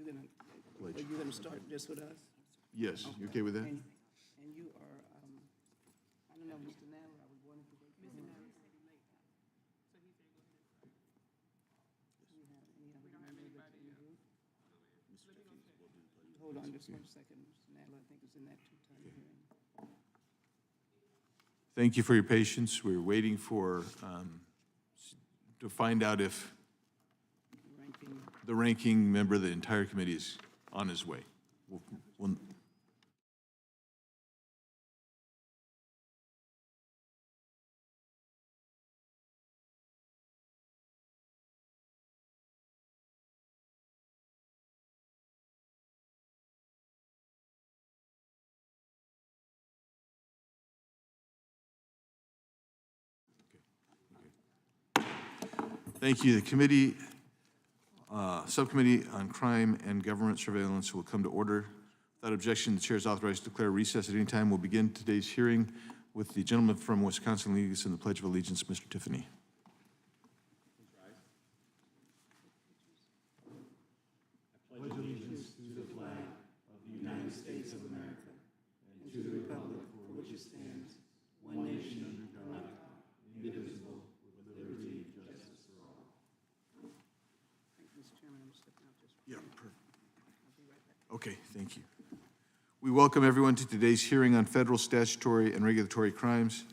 you're gonna start just with us? Yes, you okay with that? And you are, I don't know, Mr. Nadler, I was wanting to wait for him. Hold on just 1 second, Mr. Nadler, I think it's in that two-time hearing. Thank you for your patience. We're waiting for, to find out if the ranking member of the entire committee is on his way. We'll Thank you. The committee, Subcommittee on Crime and Government Surveillance will come to order. Without objection, the chair is authorized to declare recess at any time. We'll begin today's hearing with the gentleman from Wisconsin leading us in the Pledge of Allegiance, Mr. Tiffany. I pledge allegiance to the flag of the United States of America and to the republic for which it stands, one nation under God, indivisible, with liberty and justice for all. Mr. Chairman, I'm stepping out just. Yeah, perfect. I'll be right back. Okay, thank you. We welcome everyone to today's hearing on federal statutory and regulatory crimes.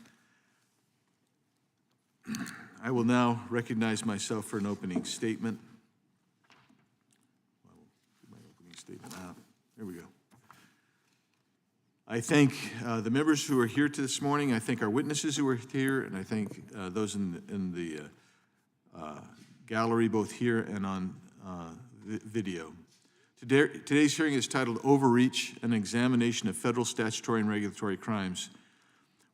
I will now recognize myself for an opening statement. I will get my opening statement out. There we go. I thank the members who are here this morning. I thank our witnesses who are here, and I thank those in the gallery, both here and on video. Today's hearing is titled Overreach, an examination of federal statutory and regulatory crimes.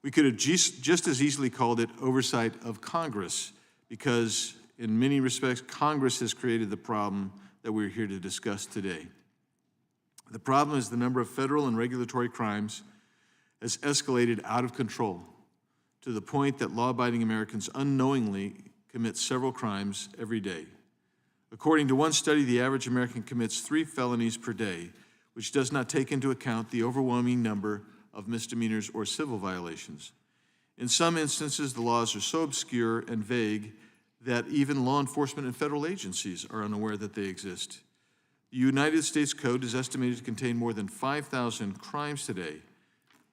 We could have just as easily called it oversight of Congress, because in many respects, Congress has created the problem that we're here to discuss today. The problem is the number of federal and regulatory crimes has escalated out of control to the point that law-abiding Americans unknowingly commit several crimes every day. According to one study, the average American commits 3 felonies per day, which does not take into account the overwhelming number of misdemeanors or civil violations. In some instances, the laws are so obscure and vague that even law enforcement and federal agencies are unaware that they exist. The United States Code is estimated to contain more than 5,000 crimes today.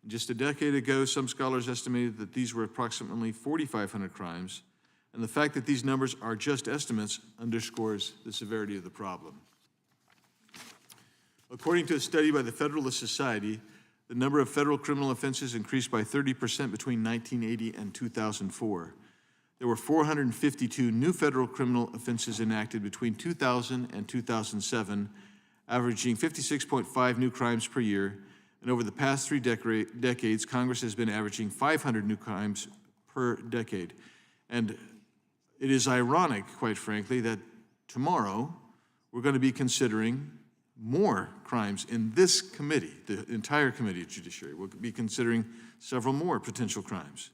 Just a decade ago, some scholars estimated that these were approximately 4,500 crimes, and the fact that these numbers are just estimates underscores the severity of the problem. According to a study by the Federalist Society, the number of federal criminal offenses increased by 30% between 1980 and 2004. There were 452 new federal criminal offenses enacted between 2000 and 2007, averaging 56.5 new crimes per year. And over the past 3 decades, Congress has been averaging 500 new crimes per decade. And it is ironic, quite frankly, that tomorrow we're going to be considering more crimes in this committee, the entire Committee of Judiciary. We'll be considering several more potential crimes.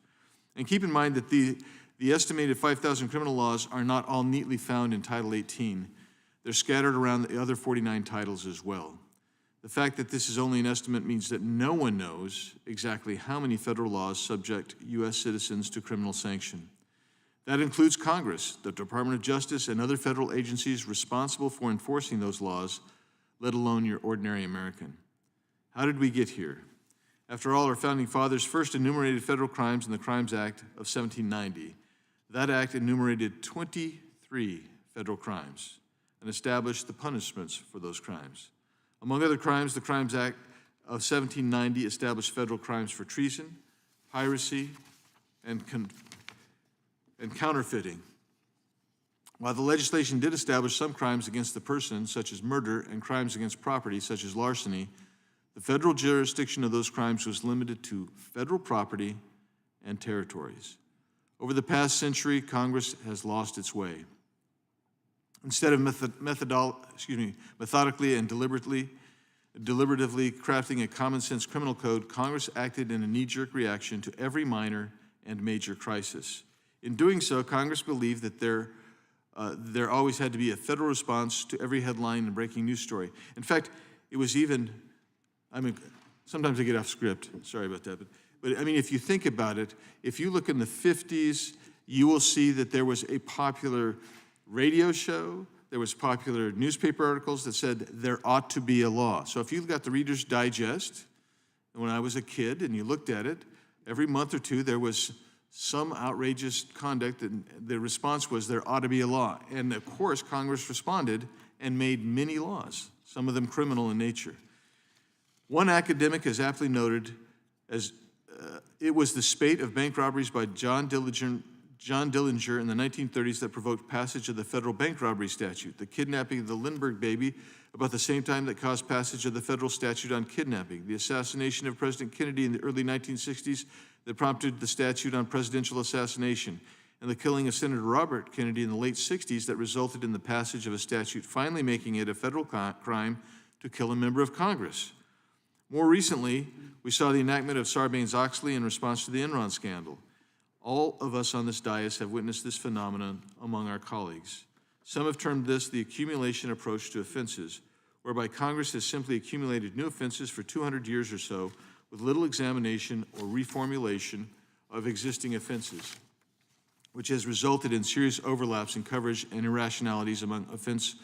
And keep in mind that the estimated 5,000 criminal laws are not all neatly found in Title 18. They're scattered around the other 49 titles as well. The fact that this is only an estimate means that no one knows exactly how many federal laws subject U.S. citizens to criminal sanction. That includes Congress, the Department of Justice, and other federal agencies responsible for enforcing those laws, let alone your ordinary American. How did we get here? After all, our founding fathers first enumerated federal crimes in the Crimes Act of 1790. That act enumerated 23 federal crimes and established the punishments for those crimes. Among other crimes, the Crimes Act of 1790 established federal crimes for treason, piracy, and counterfeiting. While the legislation did establish some crimes against the person, such as murder, and crimes against property, such as larceny, the federal jurisdiction of those crimes was limited to federal property and territories. Over the past century, Congress has lost its way. Instead of methodically and deliberatively crafting a common-sense criminal code, Congress acted in a knee-jerk reaction to every minor and major crisis. In doing so, Congress believed that there there always had to be a federal response to every headline and breaking news story. In fact, it was even, sometimes I get off script, sorry about that, but I mean, if you think about it, if you look in the 50s, you will see that there was a popular radio show, there was popular newspaper articles that said there ought to be a law. So if you got the Reader's Digest, when I was a kid and you looked at it, every month or two there was some outrageous conduct, and the response was there ought to be a law. And of course, Congress responded and made many laws, some of them criminal in nature. One academic has aptly noted as it was the spate of bank robberies by John Dillinger in the 1930s that provoked passage of the federal bank robbery statute, the kidnapping of the Lindbergh baby about the same time that caused passage of the federal statute on kidnapping, the assassination of President Kennedy in the early 1960s that prompted the statute on presidential assassination, and the killing of Senator Robert Kennedy in the late 60s that resulted in the passage of a statute finally making it a federal crime to kill a member of Congress. More recently, we saw the enactment of Sarbanes-Oxley in response to the Enron scandal. All of us on this dais have witnessed this phenomenon among our colleagues. Some have termed this the accumulation approach to offenses, whereby Congress has simply accumulated new offenses for 200 years or so with little examination or reformulation of existing offenses, which has resulted in serious overlaps in coverage and irrationalities among offense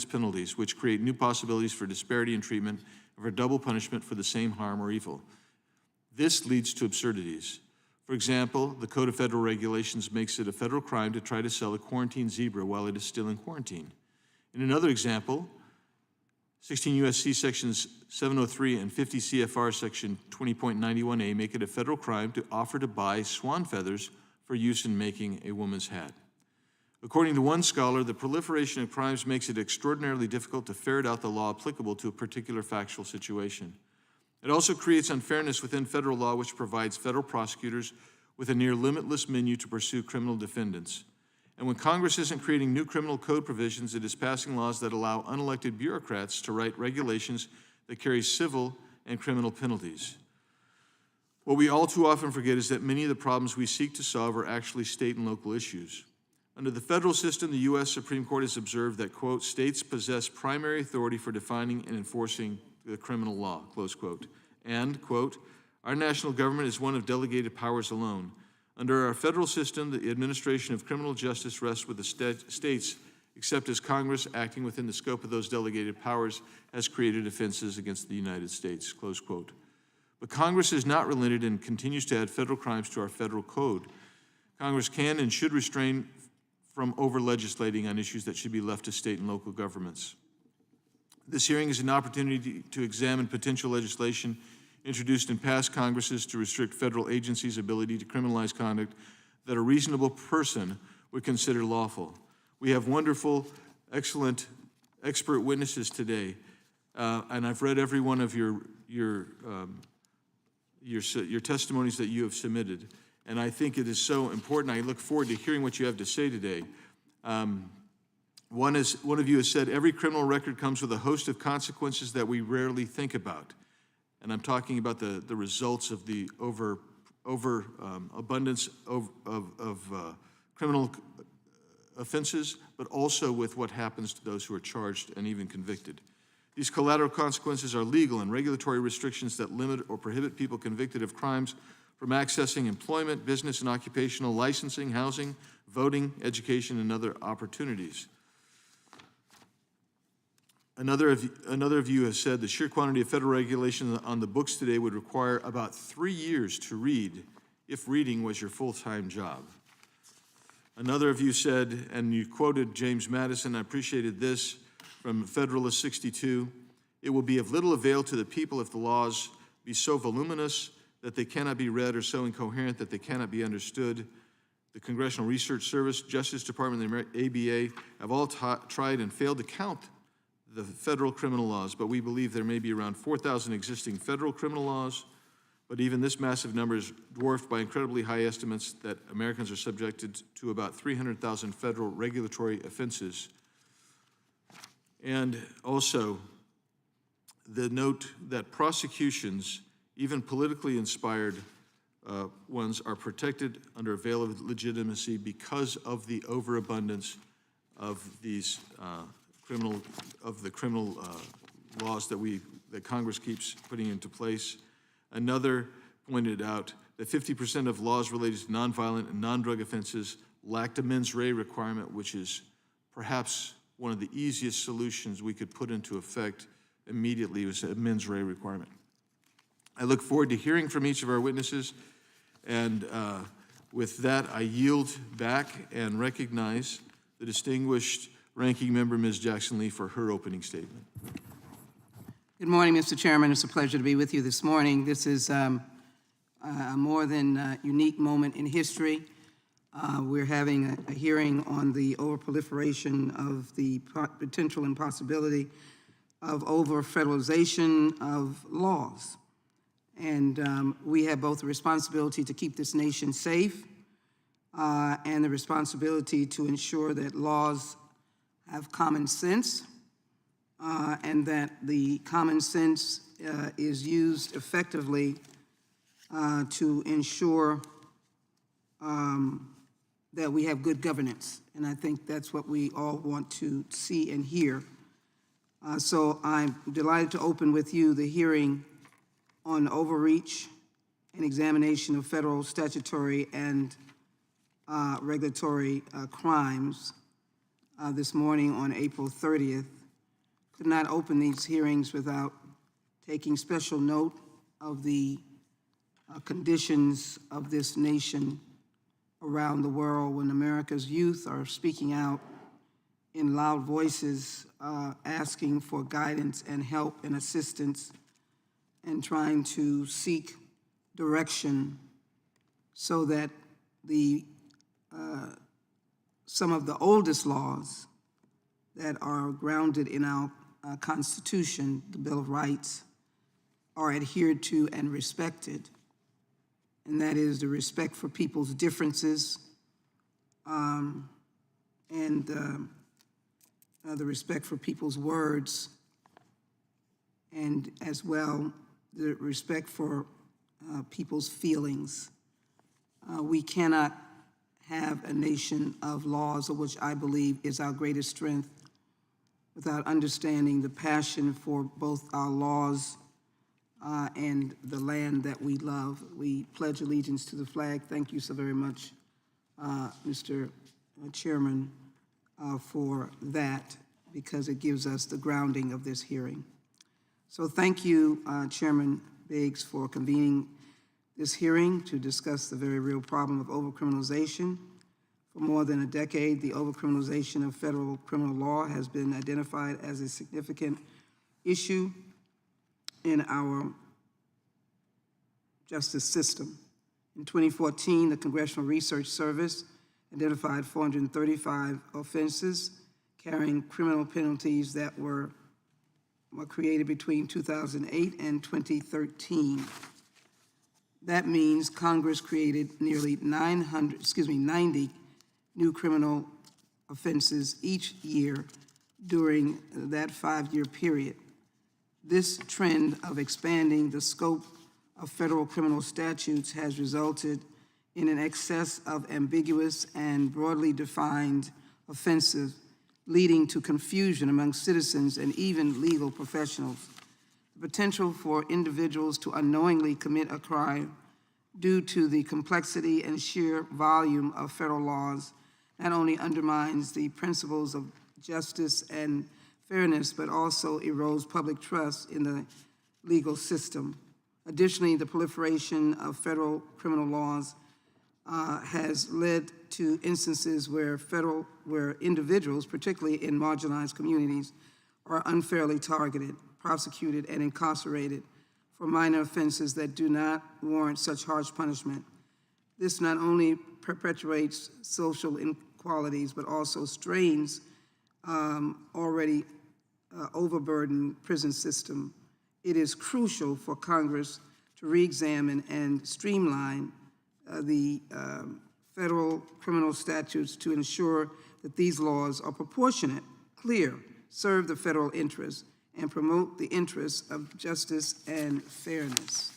penalties, which create new possibilities for disparity in treatment and for double punishment for the same harm or evil. This leads to absurdities. For example, the Code of Federal Regulations makes it a federal crime to try to sell a quarantined zebra while it is still in quarantine. In another example, 16 U.S.C. sections 703 and 50 CFR section 20.91a make it a federal crime to offer to buy swan feathers for use in making a woman's hat. According to one scholar, the proliferation of crimes makes it extraordinarily difficult to ferret out the law applicable to a particular factual situation. It also creates unfairness within federal law, which provides federal prosecutors with a near limitless menu to pursue criminal defendants. And when Congress isn't creating new criminal code provisions, it is passing laws that allow unelected bureaucrats to write regulations that carry civil and criminal penalties. What we all too often forget is that many of the problems we seek to solve are actually state and local issues. Under the federal system, the U.S. Supreme Court has observed that, quote, states possess primary authority for defining and enforcing the criminal law, close quote. And, quote, our national government is one of delegated powers alone. Under our federal system, the administration of criminal justice rests with the states, except as Congress, acting within the scope of those delegated powers, has created offenses against the United States, close quote. But Congress is not relented and continues to add federal crimes to our federal code. Congress can and should restrain from over-legislating on issues that should be left to state and local governments. This hearing is an opportunity to examine potential legislation introduced in past Congresses to restrict federal agencies' ability to criminalize conduct that a reasonable person would consider lawful. We have wonderful, excellent, expert witnesses today, and I've read every one of your testimonies that you have submitted, and I think it is so important. I look forward to hearing what you have to say today. One of you has said, every criminal record comes with a host of consequences that we rarely think about. And I'm talking about the results of the abundance of criminal offenses, but also with what happens to those who are charged and even convicted. These collateral consequences are legal and regulatory restrictions that limit or prohibit people convicted of crimes from accessing employment, business and occupational licensing, housing, voting, education, and other opportunities. Another of you has said the sheer quantity of federal regulation on the books today would require about 3 years to read if reading was your full-time job. Another of you said, and you quoted James Madison, I appreciated this, from Federalist 62, it will be of little avail to the people if the laws be so voluminous that they cannot be read or so incoherent that they cannot be understood. The Congressional Research Service, Justice Department, and the ABA have all tried and failed to count the federal criminal laws, but we believe there may be around 4,000 existing federal criminal laws, but even this massive number is dwarfed by incredibly high estimates that Americans are subjected to about 300,000 federal regulatory offenses. And also, the note that prosecutions, even politically inspired ones are protected under a veil of legitimacy because of the overabundance of these criminal laws that Congress keeps putting into place. Another pointed out that 50% of laws related to nonviolent and non-drug offenses lacked a mens rea requirement, which is perhaps one of the easiest solutions we could put into effect immediately, was a mens rea requirement. I look forward to hearing from each of our witnesses, and with that, I yield back and recognize the distinguished ranking member, Ms. Jackson-Lee, for her opening statement. Good morning, Mr. Chairman. It's a pleasure to be with you this morning. This is a more than unique moment in history. We're having a hearing on the overproliferation of the potential and possibility of over-federalization of laws. And we have both the responsibility to keep this nation safe and the responsibility to ensure that laws have common sense and that the common sense is used effectively to ensure that we have good governance. And I think that's what we all want to see and hear. So I'm delighted to open with you the hearing on overreach and examination of federal statutory and regulatory crimes this morning on April 30th. Could not open these hearings without taking special note of the conditions of this nation around the world when America's youth are speaking out in loud voices, asking for guidance and help and assistance and trying to seek direction so that some of the oldest laws that are grounded in our Constitution, the Bill of Rights, are adhered to and respected. And that is the respect for people's differences and the respect for people's words, and as well the respect for people's feelings. We cannot have a nation of laws, of which I believe is our greatest strength, without understanding the passion for both our laws and the land that we love. We pledge allegiance to the flag. Thank you so very much, Mr. Chairman, for that, because it gives us the grounding of this hearing. So thank you, Chairman Biggs, for convening this hearing to discuss the very real problem of overcriminalization. For more than a decade, the overcriminalization of federal criminal law has been identified as a significant issue in our justice system. In 2014, the Congressional Research Service identified 435 offenses carrying criminal penalties that were created between 2008 and 2013. That means Congress created nearly 90 new criminal offenses each year during that 5-year period. This trend of expanding the scope of federal criminal statutes has resulted in an excess of ambiguous and broadly defined offenses, leading to confusion among citizens and even legal professionals. The potential for individuals to unknowingly commit a crime due to the complexity and sheer volume of federal laws not only undermines the principles of justice and fairness, but also erodes public trust in the legal system. Additionally, the proliferation of federal criminal laws has led to instances where individuals, particularly in marginalized communities, are unfairly targeted, prosecuted, and incarcerated for minor offenses that do not warrant such harsh punishment. This not only perpetuates social inequalities, but also strains already overburdened prison system. It is crucial for Congress to re-examine and streamline the federal criminal statutes to ensure that these laws are proportionate, clear, serve the federal interest, and promote the interests of justice and fairness.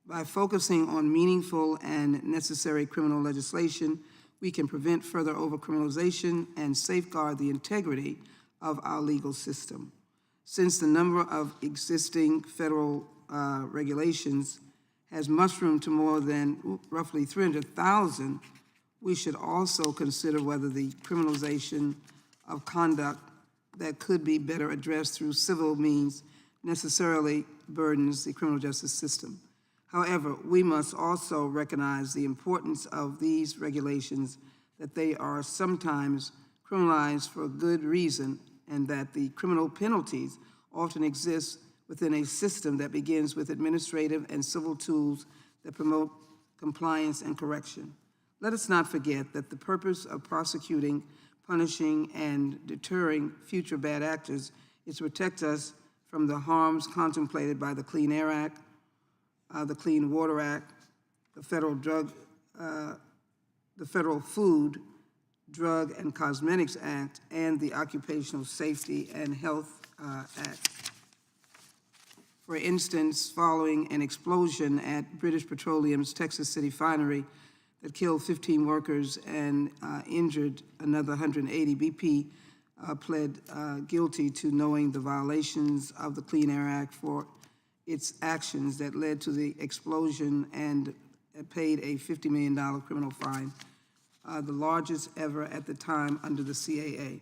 By focusing on meaningful and necessary criminal legislation, we can prevent further overcriminalization and safeguard the integrity of our legal system. Since the number of existing federal regulations has mushroomed to more than roughly 300,000, we should also consider whether the criminalization of conduct that could be better addressed through civil means necessarily burdens the criminal justice system. However, we must also recognize the importance of these regulations, that they are sometimes criminalized for a good reason, and that the criminal penalties often exist within a system that begins with administrative and civil tools that promote compliance and correction. Let us not forget that the purpose of prosecuting, punishing, and deterring future bad actors is to protect us from the harms contemplated by the Clean Air Act, the Clean Water Act, the Federal Food, Drug, and Cosmetics Act, and the Occupational Safety and Health Act. For instance, following an explosion at British Petroleum's Texas City refinery that killed 15 workers and injured another 180, BP pled guilty to knowing the violations of the Clean Air Act for its actions that led to the explosion, and paid a $50 million criminal fine, the largest ever at the time under the CAA.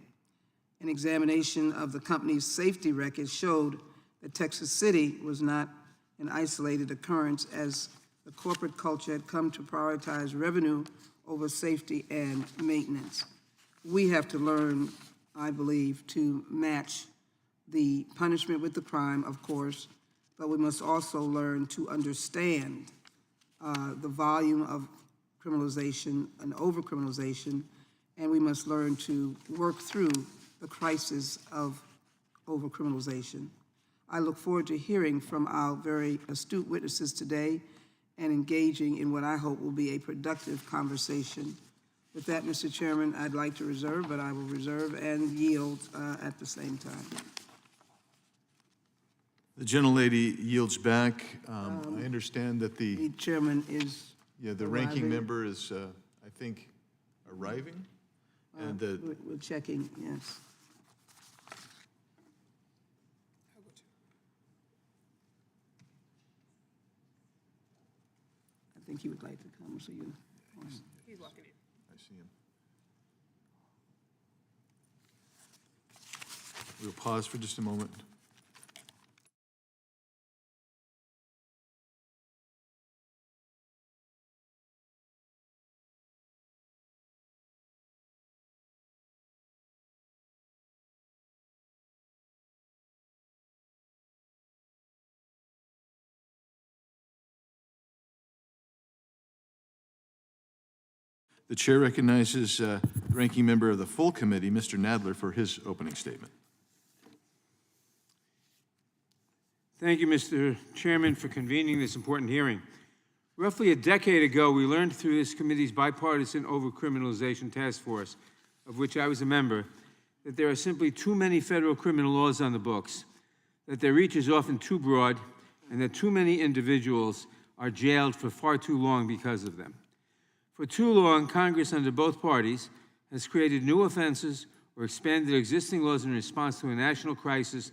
An examination of the company's safety record showed that Texas City was not an isolated occurrence, as the corporate culture had come to prioritize revenue over safety and maintenance. We have to learn, I believe, to match the punishment with the crime, of course, but we must also learn to understand the volume of criminalization and overcriminalization, and we must learn to work through the crisis of overcriminalization. I look forward to hearing from our very astute witnesses today and engaging in what I hope will be a productive conversation. With that, Mr. Chairman, I'd like to reserve, but I will reserve and yield at the same time. The gentlelady yields back. I understand that The chairman is the ranking member is, I think, arriving, and we're checking, yes. I think he would like to come, so you. He's walking in. I see him. We'll pause for just a moment. The chair recognizes the ranking member of the full committee, Mr. Nadler, for his opening statement. Thank you, Mr. Chairman, for convening this important hearing. Roughly a decade ago, we learned through this committee's bipartisan overcriminalization task force, of which I was a member, that there are simply too many federal criminal laws on the books, that their reach is often too broad, and that too many individuals are jailed for far too long because of them. For too long, Congress, under both parties, has created new offenses or expanded existing laws in response to a national crisis,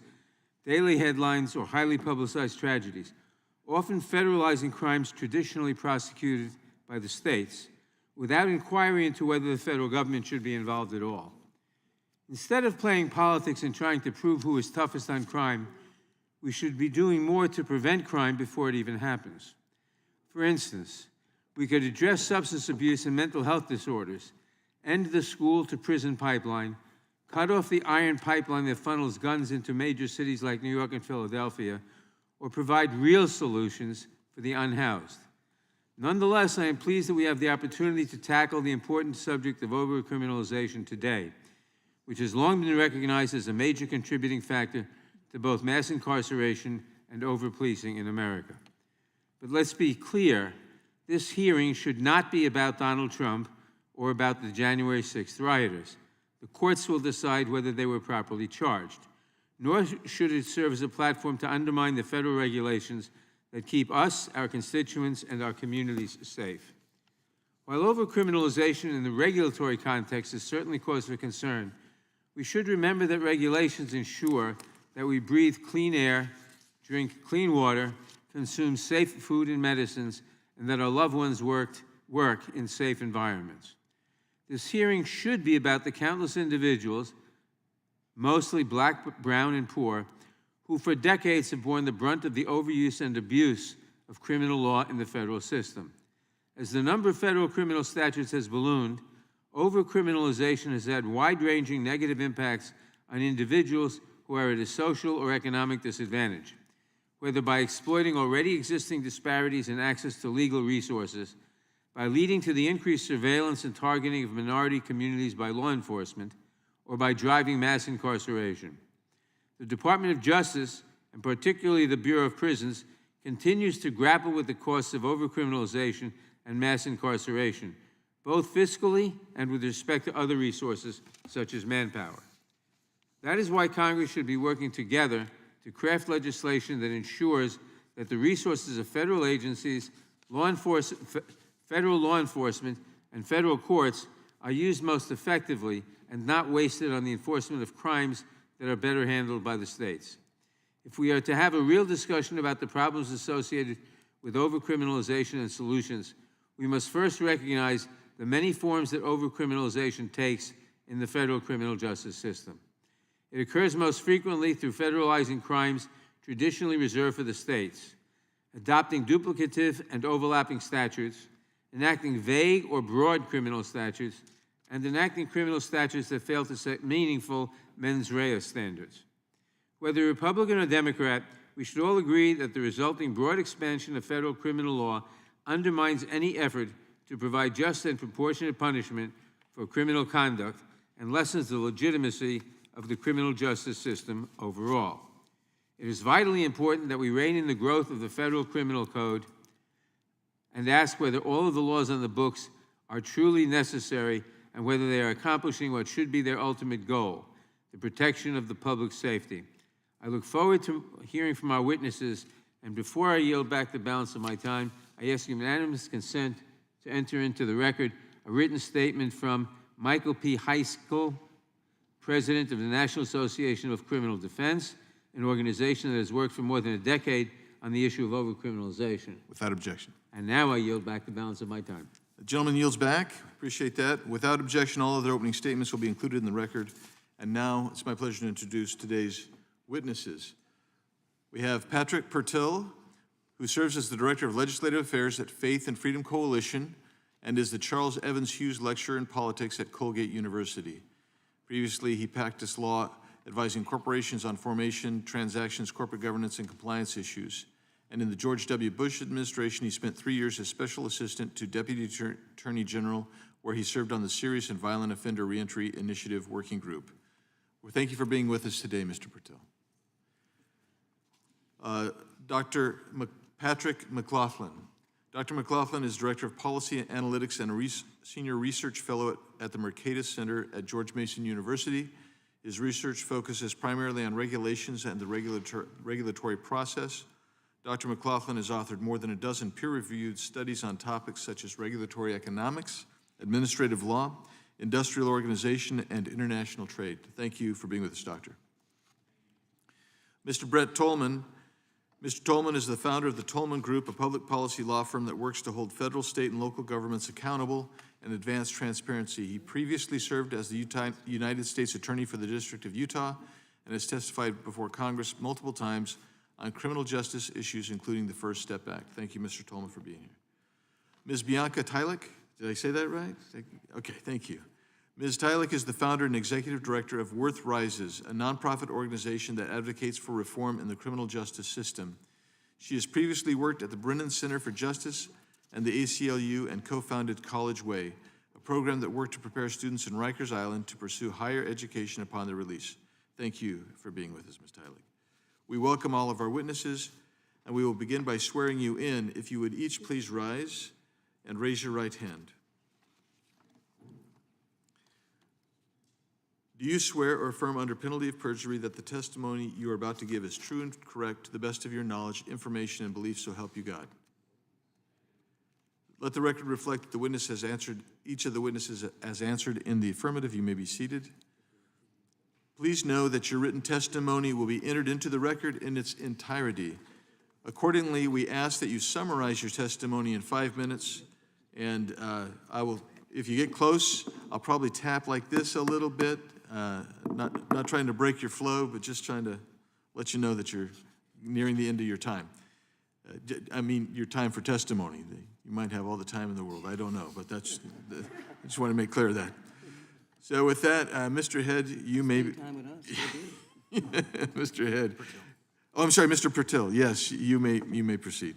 daily headlines, or highly publicized tragedies, often federalizing crimes traditionally prosecuted by the states, without inquiry into whether the federal government should be involved at all. Instead of playing politics and trying to prove who is toughest on crime, we should be doing more to prevent crime before it even happens. For instance, we could address substance abuse and mental health disorders, end the school-to-prison pipeline, cut off the iron pipeline that funnels guns into major cities like New York and Philadelphia, or provide real solutions for the unhoused. Nonetheless, I am pleased that we have the opportunity to tackle the important subject of overcriminalization today, which has long been recognized as a major contributing factor to both mass incarceration and overpolicing in America. But let's be clear, this hearing should not be about Donald Trump or about the January 6th rioters. The courts will decide whether they were properly charged. Nor should it serve as a platform to undermine the federal regulations that keep us, our constituents, and our communities safe. While overcriminalization in the regulatory context is certainly cause for concern, we should remember that regulations ensure that we breathe clean air, drink clean water, consume safe food and medicines, and that our loved ones work in safe environments. This hearing should be about the countless individuals, mostly Black, brown, and poor, who for decades have borne the brunt of the overuse and abuse of criminal law in the federal system. As the number of federal criminal statutes has ballooned, overcriminalization has had wide-ranging negative impacts on individuals who are at a social or economic disadvantage, whether by exploiting already existing disparities in access to legal resources, by leading to the increased surveillance and targeting of minority communities by law enforcement, or by driving mass incarceration. The Department of Justice, and particularly the Bureau of Prisons, continues to grapple with the costs of overcriminalization and mass incarceration, both fiscally and with respect to other resources such as manpower. That is why Congress should be working together to craft legislation that ensures that the resources of federal agencies, federal law enforcement, and federal courts are used most effectively and not wasted on the enforcement of crimes that are better handled by the states. If we are to have a real discussion about the problems associated with overcriminalization and solutions, we must first recognize the many forms that overcriminalization takes in the federal criminal justice system. It occurs most frequently through federalizing crimes traditionally reserved for the states, adopting duplicative and overlapping statutes, enacting vague or broad criminal statutes, and enacting criminal statutes that fail to set meaningful mens rea standards. Whether Republican or Democrat, we should all agree that the resulting broad expansion of federal criminal law undermines any effort to provide just and proportionate punishment for criminal conduct and lessens the legitimacy of the criminal justice system overall. It is vitally important that we rein in the growth of the federal criminal code and ask whether all of the laws on the books are truly necessary and whether they are accomplishing what should be their ultimate goal, the protection of the public safety. I look forward to hearing from our witnesses, and before I yield back the balance of my time, I ask unanimous consent to enter into the record a written statement from Michael P. Heiskell, President of the National Association of Criminal Defense, an organization that has worked for more than a decade on the issue of overcriminalization. Without objection. And now I yield back the balance of my time. The gentleman yields back. Appreciate that. Without objection, all other opening statements will be included in the record. And now it's my pleasure to introduce today's witnesses. We have Patrick Pertil, who serves as the Director of Legislative Affairs at Faith and Freedom Coalition and is the Charles Evans Hughes Lecturer in Politics at Colgate University. Previously, he practiced law advising corporations on formation, transactions, corporate governance, and compliance issues. And in the George W. Bush administration, he spent 3 years as Special Assistant to Deputy Attorney General, where he served on the Serious and Violent Offender Reentry Initiative Working Group. Well, thank you for being with us today, Mr. Pertil. Dr. Patrick McLaughlin. Dr. McLaughlin is Director of Policy and Analytics and a Senior Research Fellow at the Mercatus Center at George Mason University. His research focuses primarily on regulations and the regulatory process. Dr. McLaughlin has authored more than a dozen peer-reviewed studies on topics such as regulatory economics, administrative law, industrial organization, and international trade. Thank you for being with us, Doctor. Mr. Brett Tolman. Mr. Tolman is the founder of the Tolman Group, a public policy law firm that works to hold federal, state, and local governments accountable and advance transparency. He previously served as the United States Attorney for the District of Utah and has testified before Congress multiple times on criminal justice issues, including the First Step Act. Thank you, Mr. Tolman, for being here. Ms. Bianca Tylik, did I say that right? Okay, thank you. Ms. Tylik is the founder and executive director of Worth Rises, a nonprofit organization that advocates for reform in the criminal justice system. She has previously worked at the Brennan Center for Justice and the ACLU and co-founded College Way, a program that worked to prepare students in Rikers Island to pursue higher education upon their release. Thank you for being with us, Ms. Tylik. We welcome all of our witnesses, and we will begin by swearing you in. If you would each please rise and raise your right hand. Do you swear or affirm under penalty of perjury that the testimony you are about to give is true and correct to the best of your knowledge, information, and belief, so help you God? Let the record reflect that the witness has answered, each of the witnesses has answered in the affirmative. You may be seated. Please know that your written testimony will be entered into the record in its entirety. Accordingly, we ask that you summarize your testimony in 5 minutes, and I will, if you get close, I'll probably tap like this a little bit, not trying to break your flow, but just trying to let you know that you're nearing the end of your time. I mean, your time for testimony. You might have all the time in the world. I don't know, but I just want to make clear of that. So with that, Mr. Head, you may... Time with us. Mr. Head. Oh, I'm sorry, Mr. Pertil. Yes, you may proceed.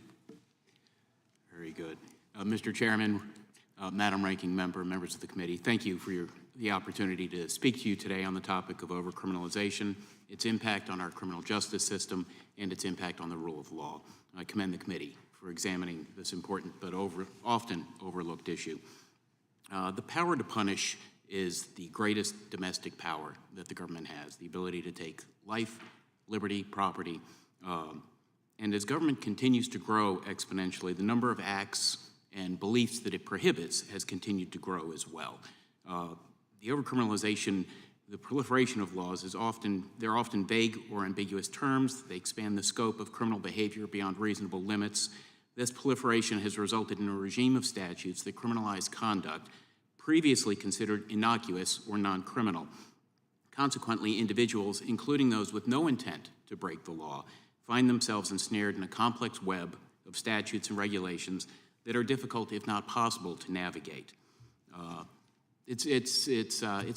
Very good. Mr. Chairman, Madam Ranking Member, members of the committee, thank you for the opportunity to speak to you today on the topic of overcriminalization, its impact on our criminal justice system, and its impact on the rule of law. I commend the committee for examining this important but often overlooked issue. The power to punish is the greatest domestic power that the government has, the ability to take life, liberty, property, and as government continues to grow exponentially, the number of acts and beliefs that it prohibits has continued to grow as well. The overcriminalization, the proliferation of laws they're often vague or ambiguous terms. They expand the scope of criminal behavior beyond reasonable limits. This proliferation has resulted in a regime of statutes that criminalize conduct previously considered innocuous or non-criminal. Consequently, individuals, including those with no intent to break the law, find themselves ensnared in a complex web of statutes and regulations that are difficult, if not possible, to navigate. It's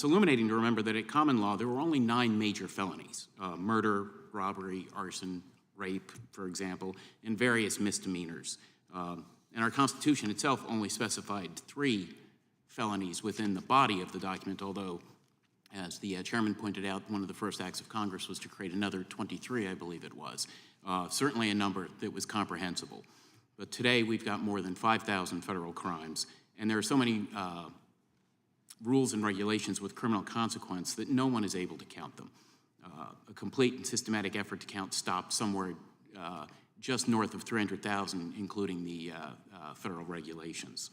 illuminating to remember that at common law, there were only 9 major felonies: murder, robbery, arson, rape, for example, and various misdemeanors. And our Constitution itself only specified 3 felonies within the body of the document, although, as the chairman pointed out, one of the first acts of Congress was to create another 23, I believe it was. Certainly a number that was comprehensible. But today we've got more than 5,000 federal crimes, and there are so many rules and regulations with criminal consequence that no one is able to count them. A complete and systematic effort to count stopped somewhere just north of 300,000, including the federal regulations.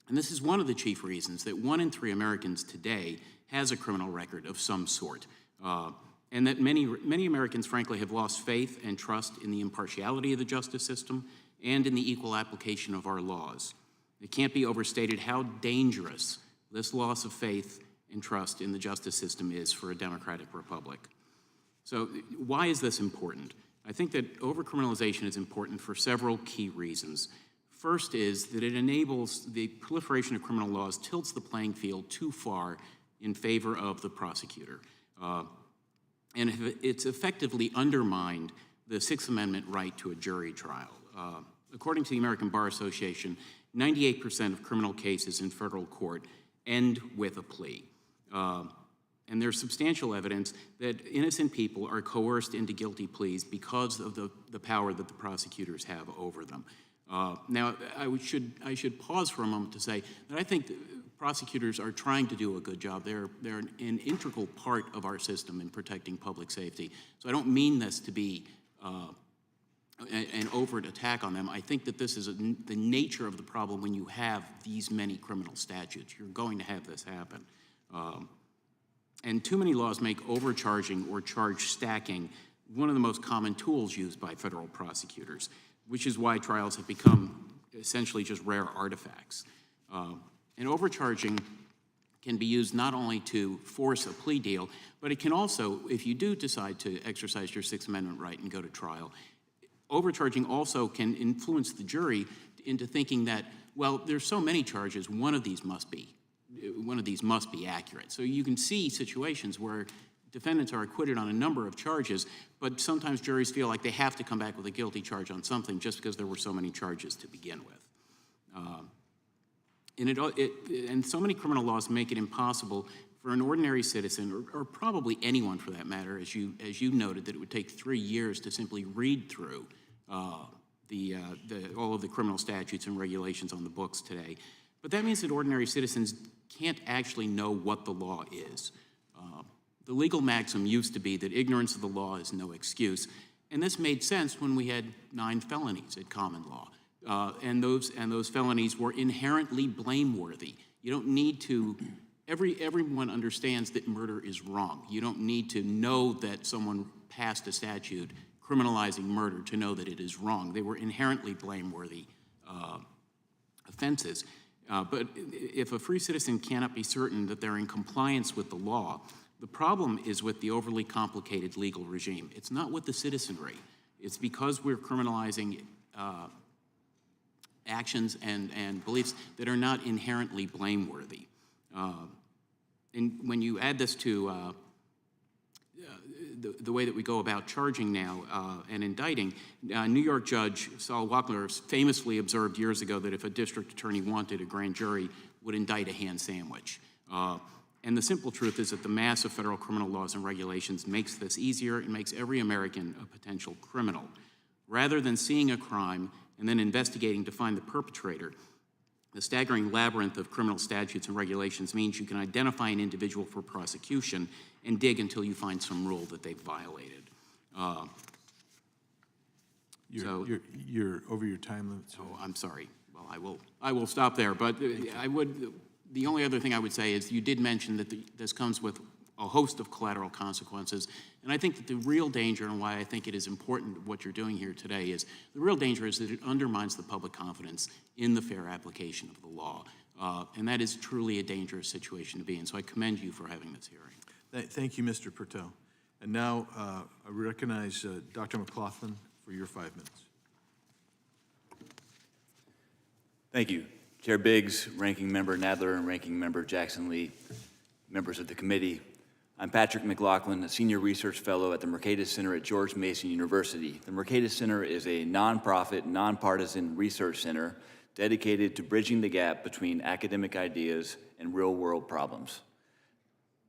And this is one of the chief reasons that 1 in 3 Americans today has a criminal record of some sort, and that many Americans, frankly, have lost faith and trust in the impartiality of the justice system and in the equal application of our laws. It can't be overstated how dangerous this loss of faith and trust in the justice system is for a democratic republic. So why is this important? I think that overcriminalization is important for several key reasons. First is that it enables the proliferation of criminal laws, tilts the playing field too far in favor of the prosecutor. And it's effectively undermined the Sixth Amendment right to a jury trial. According to the American Bar Association, 98% of criminal cases in federal court end with a plea. And there's substantial evidence that innocent people are coerced into guilty pleas because of the power that the prosecutors have over them. Now, I should pause for a moment to say that I think prosecutors are trying to do a good job. They're an integral part of our system in protecting public safety. So I don't mean this to be an overt attack on them. I think that this is the nature of the problem when you have these many criminal statutes. You're going to have this happen. And too many laws make overcharging or charge stacking one of the most common tools used by federal prosecutors, which is why trials have become essentially just rare artifacts. And overcharging can be used not only to force a plea deal, but it can also, if you do decide to exercise your Sixth Amendment right and go to trial, overcharging also can influence the jury into thinking that, well, there's so many charges, one of these must be accurate. So you can see situations where defendants are acquitted on a number of charges, but sometimes juries feel like they have to come back with a guilty charge on something just because there were so many charges to begin with. And so many criminal laws make it impossible for an ordinary citizen, or probably anyone for that matter, as you noted, that it would take 3 years to simply read through all of the criminal statutes and regulations on the books today. But that means that ordinary citizens can't actually know what the law is. The legal maxim used to be that ignorance of the law is no excuse, and this made sense when we had 9 felonies at common law, and those felonies were inherently blameworthy. You don't need to. Everyone understands that murder is wrong. You don't need to know that someone passed a statute criminalizing murder to know that it is wrong. They were inherently blameworthy offenses. But if a free citizen cannot be certain that they're in compliance with the law, the problem is with the overly complicated legal regime. It's not with the citizenry. It's because we're criminalizing actions and beliefs that are not inherently blameworthy. And when you add this to the way that we go about charging now and indicting, New York Judge Saul Wackler famously observed years ago that if a district attorney wanted, a grand jury would indict a ham sandwich. And the simple truth is that the mass of federal criminal laws and regulations makes this easier and makes every American a potential criminal. Rather than seeing a crime and then investigating to find the perpetrator, the staggering labyrinth of criminal statutes and regulations means you can identify an individual for prosecution and dig until you find some rule that they've violated. You're over your time limit. So I'm sorry. Well, I will stop there. But the only other thing I would say is you did mention that this comes with a host of collateral consequences. And I think that the real danger, and why I think it is important what you're doing here today, is the real danger is that it undermines the public confidence in the fair application of the law. And that is truly a dangerous situation to be in. So I commend you for having this hearing. Thank you, Mr. Pertel. And now I recognize Dr. McLaughlin for your 5 minutes. Thank you. Chair Biggs, Ranking Member Nadler, and Ranking Member Jackson Lee, members of the committee. I'm Patrick McLaughlin, a Senior Research Fellow at the Mercatus Center at George Mason University. The Mercatus Center is a nonprofit, nonpartisan research center dedicated to bridging the gap between academic ideas and real-world problems.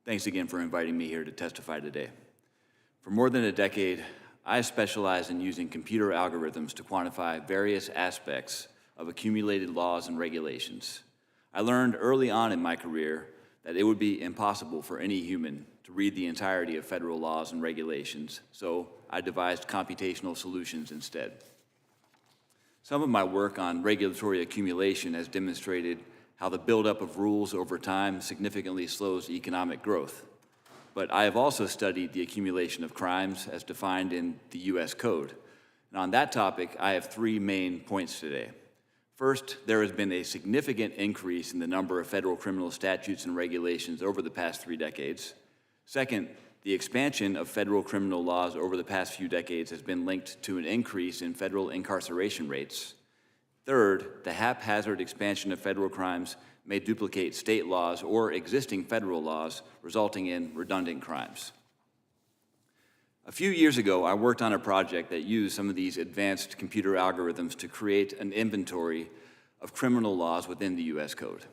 Thanks again for inviting me here to testify today. For more than a decade, I specialize in using computer algorithms to quantify various aspects of accumulated laws and regulations. I learned early on in my career that it would be impossible for any human to read the entirety of federal laws and regulations, so I devised computational solutions instead. Some of my work on regulatory accumulation has demonstrated how the buildup of rules over time significantly slows economic growth. But I have also studied the accumulation of crimes as defined in the U.S. Code. And on that topic, I have 3 main points today. First, there has been a significant increase in the number of federal criminal statutes and regulations over the past 3 decades. Second, the expansion of federal criminal laws over the past few decades has been linked to an increase in federal incarceration rates. Third, the haphazard expansion of federal crimes may duplicate state laws or existing federal laws, resulting in redundant crimes. A few years ago, I worked on a project that used some of these advanced computer algorithms to create an inventory of criminal laws within the U.S. Code.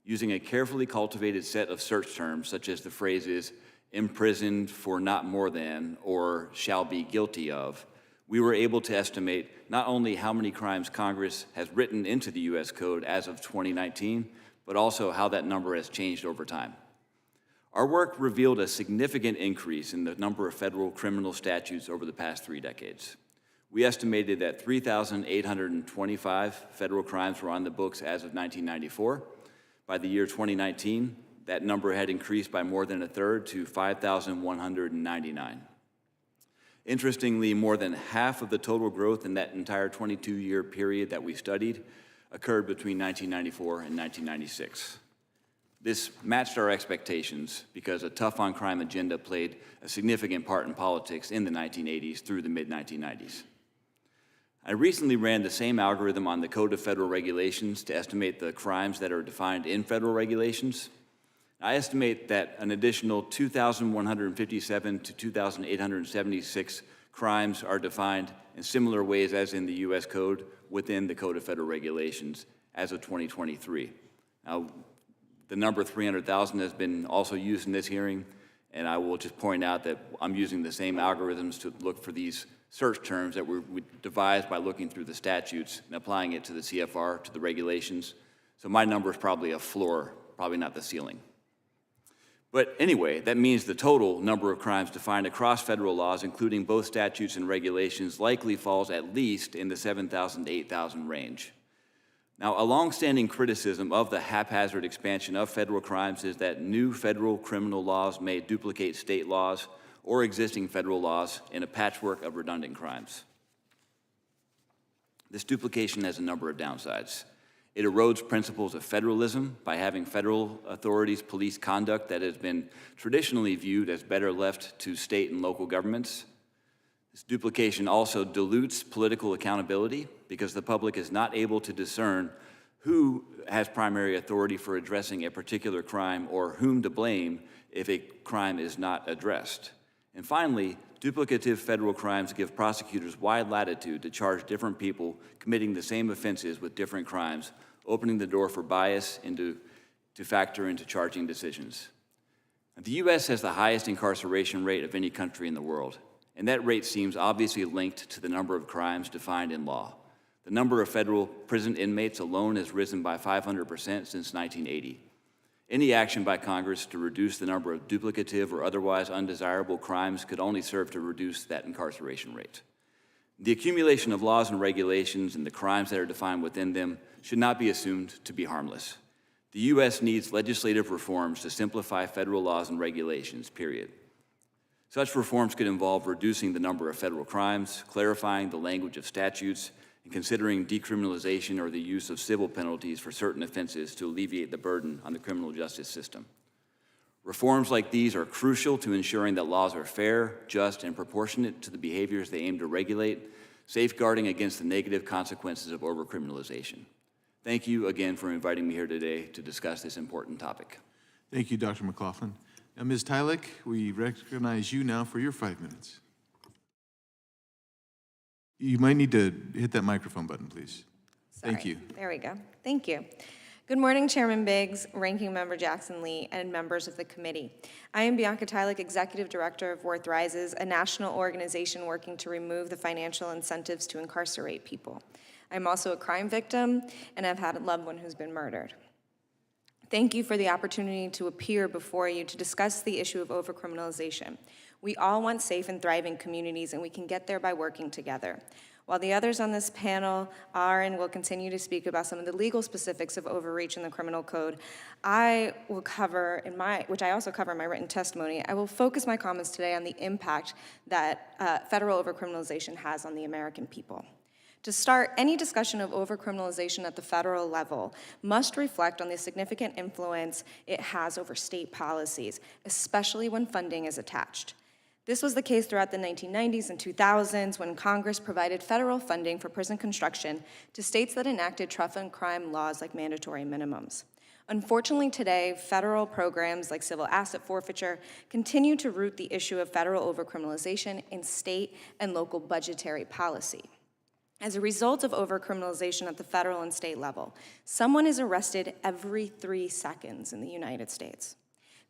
Using a carefully cultivated set of search terms, such as the phrases imprisoned for not more than or shall be guilty of, we were able to estimate not only how many crimes Congress has written into the U.S. Code as of 2019, but also how that number has changed over time. Our work revealed a significant increase in the number of federal criminal statutes over the past 3 decades. We estimated that 3,825 federal crimes were on the books as of 1994. By the year 2019, that number had increased by more than a third to 5,199. Interestingly, more than half of the total growth in that entire 22-year period that we studied occurred between 1994 and 1996. This matched our expectations because a tough-on-crime agenda played a significant part in politics in the 1980s through the mid-1990s. I recently ran the same algorithm on the Code of Federal Regulations to estimate the crimes that are defined in federal regulations. I estimate that an additional 2,157 to 2,876 crimes are defined in similar ways as in the U.S. Code within the Code of Federal Regulations as of 2023. Now, the number 300,000 has been also used in this hearing, and I will just point out that I'm using the same algorithms to look for these search terms that we devised by looking through the statutes and applying it to the CFR, to the regulations. So my number is probably a floor, probably not the ceiling. But anyway, that means the total number of crimes defined across federal laws, including both statutes and regulations, likely falls at least in the 7,000 to 8,000 range. Now, a longstanding criticism of the haphazard expansion of federal crimes is that new federal criminal laws may duplicate state laws or existing federal laws in a patchwork of redundant crimes. This duplication has a number of downsides. It erodes principles of federalism by having federal authorities police conduct that has been traditionally viewed as better left to state and local governments. This duplication also dilutes political accountability because the public is not able to discern who has primary authority for addressing a particular crime or whom to blame if a crime is not addressed. And finally, duplicative federal crimes give prosecutors wide latitude to charge different people committing the same offenses with different crimes, opening the door for bias to factor into charging decisions. The U.S. has the highest incarceration rate of any country in the world, and that rate seems obviously linked to the number of crimes defined in law. The number of federal prison inmates alone has risen by 500% since 1980. Any action by Congress to reduce the number of duplicative or otherwise undesirable crimes could only serve to reduce that incarceration rate. The accumulation of laws and regulations and the crimes that are defined within them should not be assumed to be harmless. The U.S. needs legislative reforms to simplify federal laws and regulations, period. Such reforms could involve reducing the number of federal crimes, clarifying the language of statutes, and considering decriminalization or the use of civil penalties for certain offenses to alleviate the burden on the criminal justice system. Reforms like these are crucial to ensuring that laws are fair, just, and proportionate to the behaviors they aim to regulate, safeguarding against the negative consequences of overcriminalization. Thank you again for inviting me here today to discuss this important topic. Thank you, Dr. McLaughlin. Now, Ms. Tylick, we recognize you now for your 5 minutes. You might need to hit that microphone button, please. Thank Sorry. you. There we go. Thank you. Good morning, Chairman Biggs, Ranking Member Jackson Lee, and members of the committee. I am Bianca Tylick, Executive Director of Worth Rises, a national organization working to remove the financial incentives to incarcerate people. I'm also a crime victim, and I've had a loved one who's been murdered. Thank you for the opportunity to appear before you to discuss the issue of overcriminalization. We all want safe and thriving communities, and we can get there by working together. While the others on this panel are and will continue to speak about some of the legal specifics of overreach in the criminal code, I will cover, which I also cover in my written testimony, I will focus my comments today on the impact that federal overcriminalization has on the American people. To start, any discussion of overcriminalization at the federal level must reflect on the significant influence it has over state policies, especially when funding is attached. This was the case throughout the 1990s and 2000s when Congress provided federal funding for prison construction to states that enacted tough and crime laws like mandatory minimums. Unfortunately today, federal programs like civil asset forfeiture continue to root the issue of federal overcriminalization in state and local budgetary policy. As a result of overcriminalization at the federal and state level, someone is arrested every 3 seconds in the United States.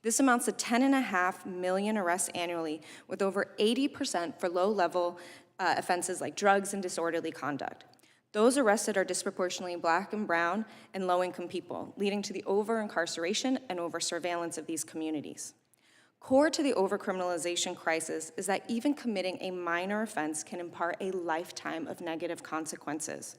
This amounts to 10.5 million arrests annually, with over 80% for low-level offenses like drugs and disorderly conduct. Those arrested are disproportionately Black and brown and low-income people, leading to the over-incarceration and over-surveillance of these communities. Core to the overcriminalization crisis is that even committing a minor offense can impart a lifetime of negative consequences.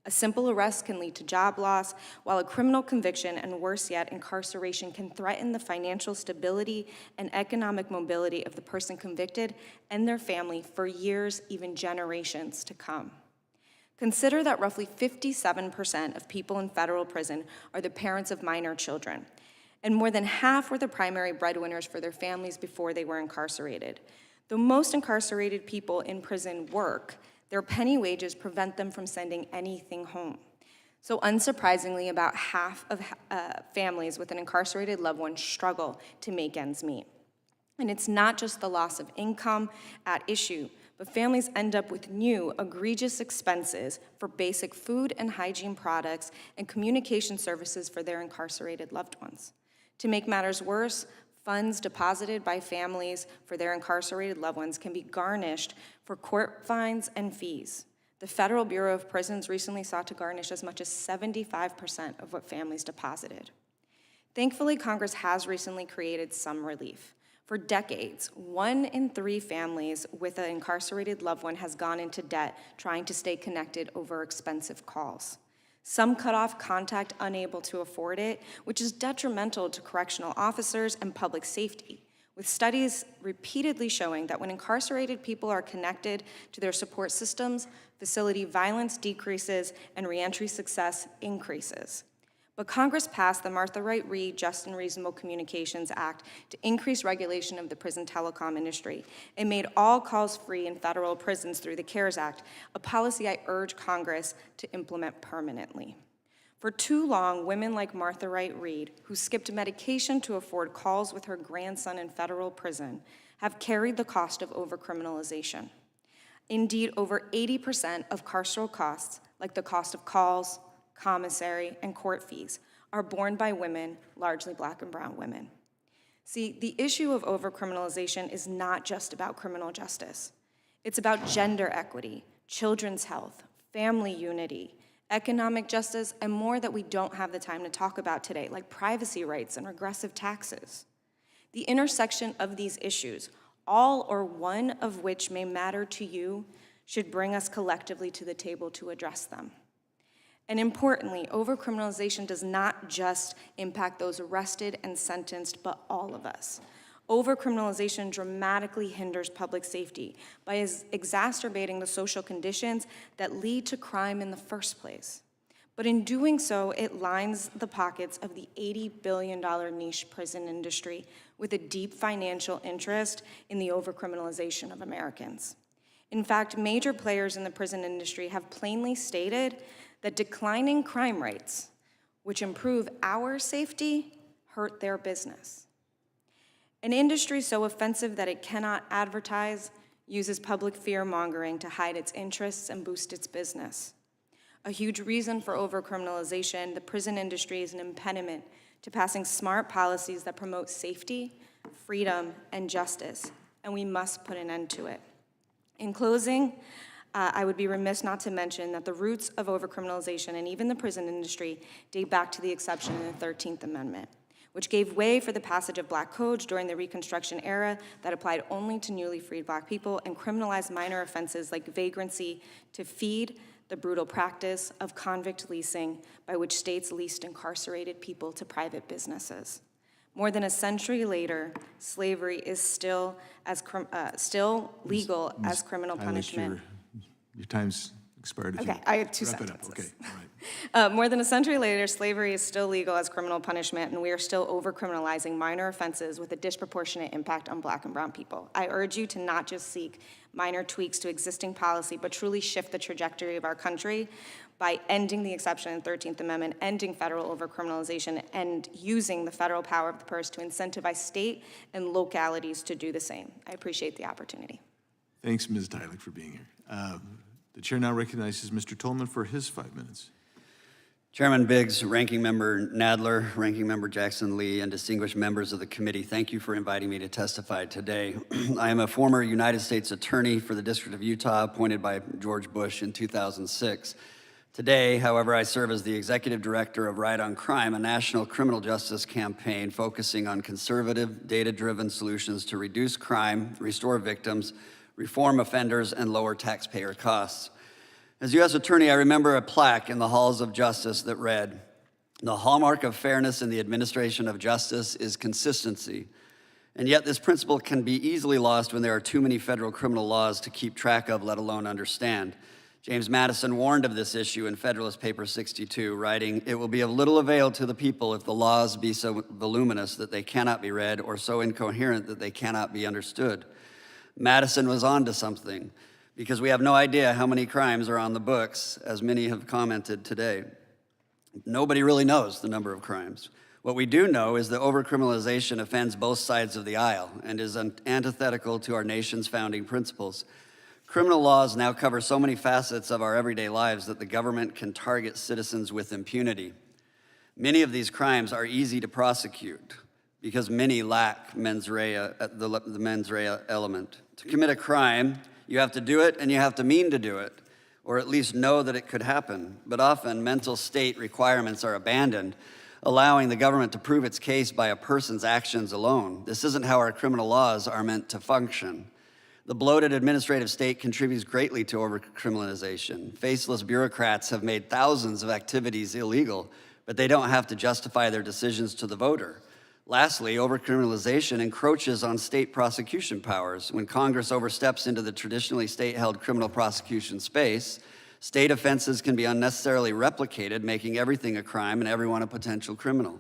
A simple arrest can lead to job loss, while a criminal conviction, and worse yet, incarceration, can threaten the financial stability and economic mobility of the person convicted and their family for years, even generations to come. Consider that roughly 57% of people in federal prison are the parents of minor children, and more than half were the primary breadwinners for their families before they were incarcerated. Though most incarcerated people in prison work, their penny wages prevent them from sending anything home. So unsurprisingly, about half of families with an incarcerated loved one struggle to make ends meet. And it's not just the loss of income at issue, but families end up with new, egregious expenses for basic food and hygiene products and communication services for their incarcerated loved ones. To make matters worse, funds deposited by families for their incarcerated loved ones can be garnished for court fines and fees. The Federal Bureau of Prisons recently sought to garnish as much as 75% of what families deposited. Thankfully, Congress has recently created some relief. For decades, 1 in 3 families with an incarcerated loved one has gone into debt trying to stay connected over expensive calls. Some cut off contact unable to afford it, which is detrimental to correctional officers and public safety, with studies repeatedly showing that when incarcerated people are connected to their support systems, facility violence decreases and reentry success increases. But Congress passed the Martha Wright Reed Just and Reasonable Communications Act to increase regulation of the prison telecom industry and made all calls free in federal prisons through the CARES Act, a policy I urge Congress to implement permanently. For too long, women like Martha Wright Reed, who skipped medication to afford calls with her grandson in federal prison, have carried the cost of overcriminalization. Indeed, over 80% of carceral costs, like the cost of calls, commissary, and court fees, are borne by women, largely Black and brown women. See, the issue of overcriminalization is not just about criminal justice. It's about gender equity, children's health, family unity, economic justice, and more that we don't have the time to talk about today, like privacy rights and regressive taxes. The intersection of these issues, all or one of which may matter to you, should bring us collectively to the table to address them. And importantly, overcriminalization does not just impact those arrested and sentenced, but all of us. Overcriminalization dramatically hinders public safety by exacerbating the social conditions that lead to crime in the first place. But in doing so, it lines the pockets of the $80 billion niche prison industry with a deep financial interest in the overcriminalization of Americans. In fact, major players in the prison industry have plainly stated that declining crime rates, which improve our safety, hurt their business. An industry so offensive that it cannot advertise uses public fear-mongering to hide its interests and boost its business. A huge reason for overcriminalization, the prison industry is an impediment to passing smart policies that promote safety, freedom, and justice, and we must put an end to it. In closing, I would be remiss not to mention that the roots of overcriminalization and even the prison industry date back to the exception in the 13th Amendment, which gave way for the passage of Black codes during the Reconstruction era that applied only to newly freed Black people and criminalized minor offenses like vagrancy to feed the brutal practice of convict leasing by which states leased incarcerated people to private businesses. More than a century later, slavery is still legal as criminal punishment. Your time's expired. Okay, I have 2 Wrap it sentences. up. Okay, all right. More than a century later, slavery is still legal as criminal punishment, and we are still overcriminalizing minor offenses with a disproportionate impact on Black and brown people. I urge you to not just seek minor tweaks to existing policy, but truly shift the trajectory of our country by ending the exception in the 13th Amendment, ending federal overcriminalization, and using the federal power of the purse to incentivize state and localities to do the same. I appreciate the opportunity. Thanks, Ms. Tyler, for being here. The chair now recognizes Mr. Tolman for his 5 minutes. Chairman Biggs, Ranking Member Nadler, Ranking Member Jackson Lee, and distinguished members of the committee, thank you for inviting me to testify today. I am a former United States Attorney for the District of Utah, appointed by George Bush in 2006. Today, however, I serve as the Executive Director of Right on Crime, a national criminal justice campaign focusing on conservative, data-driven solutions to reduce crime, restore victims, reform offenders, and lower taxpayer costs. As U.S. Attorney, I remember a plaque in the halls of justice that read, "The hallmark of fairness in the administration of justice is consistency." And yet this principle can be easily lost when there are too many federal criminal laws to keep track of, let alone understand. James Madison warned of this issue in Federalist Paper 62, writing, "It will be of little avail to the people if the laws be so voluminous that they cannot be read, or so incoherent that they cannot be understood." Madison was on to something, because we have no idea how many crimes are on the books, as many have commented today. Nobody really knows the number of crimes. What we do know is that overcriminalization offends both sides of the aisle and is antithetical to our nation's founding principles. Criminal laws now cover so many facets of our everyday lives that the government can target citizens with impunity. Many of these crimes are easy to prosecute because many lack mens rea, the mens rea element. To commit a crime, you have to do it and you have to mean to do it, or at least know that it could happen. But often mental state requirements are abandoned allowing the government to prove its case by a person's actions alone. This isn't how our criminal laws are meant to function. The bloated administrative state contributes greatly to overcriminalization. Faceless bureaucrats have made thousands of activities illegal, but they don't have to justify their decisions to the voter. Lastly, overcriminalization encroaches on state prosecution powers. When Congress oversteps into the traditionally state-held criminal prosecution space, state offenses can be unnecessarily replicated, making everything a crime and everyone a potential criminal.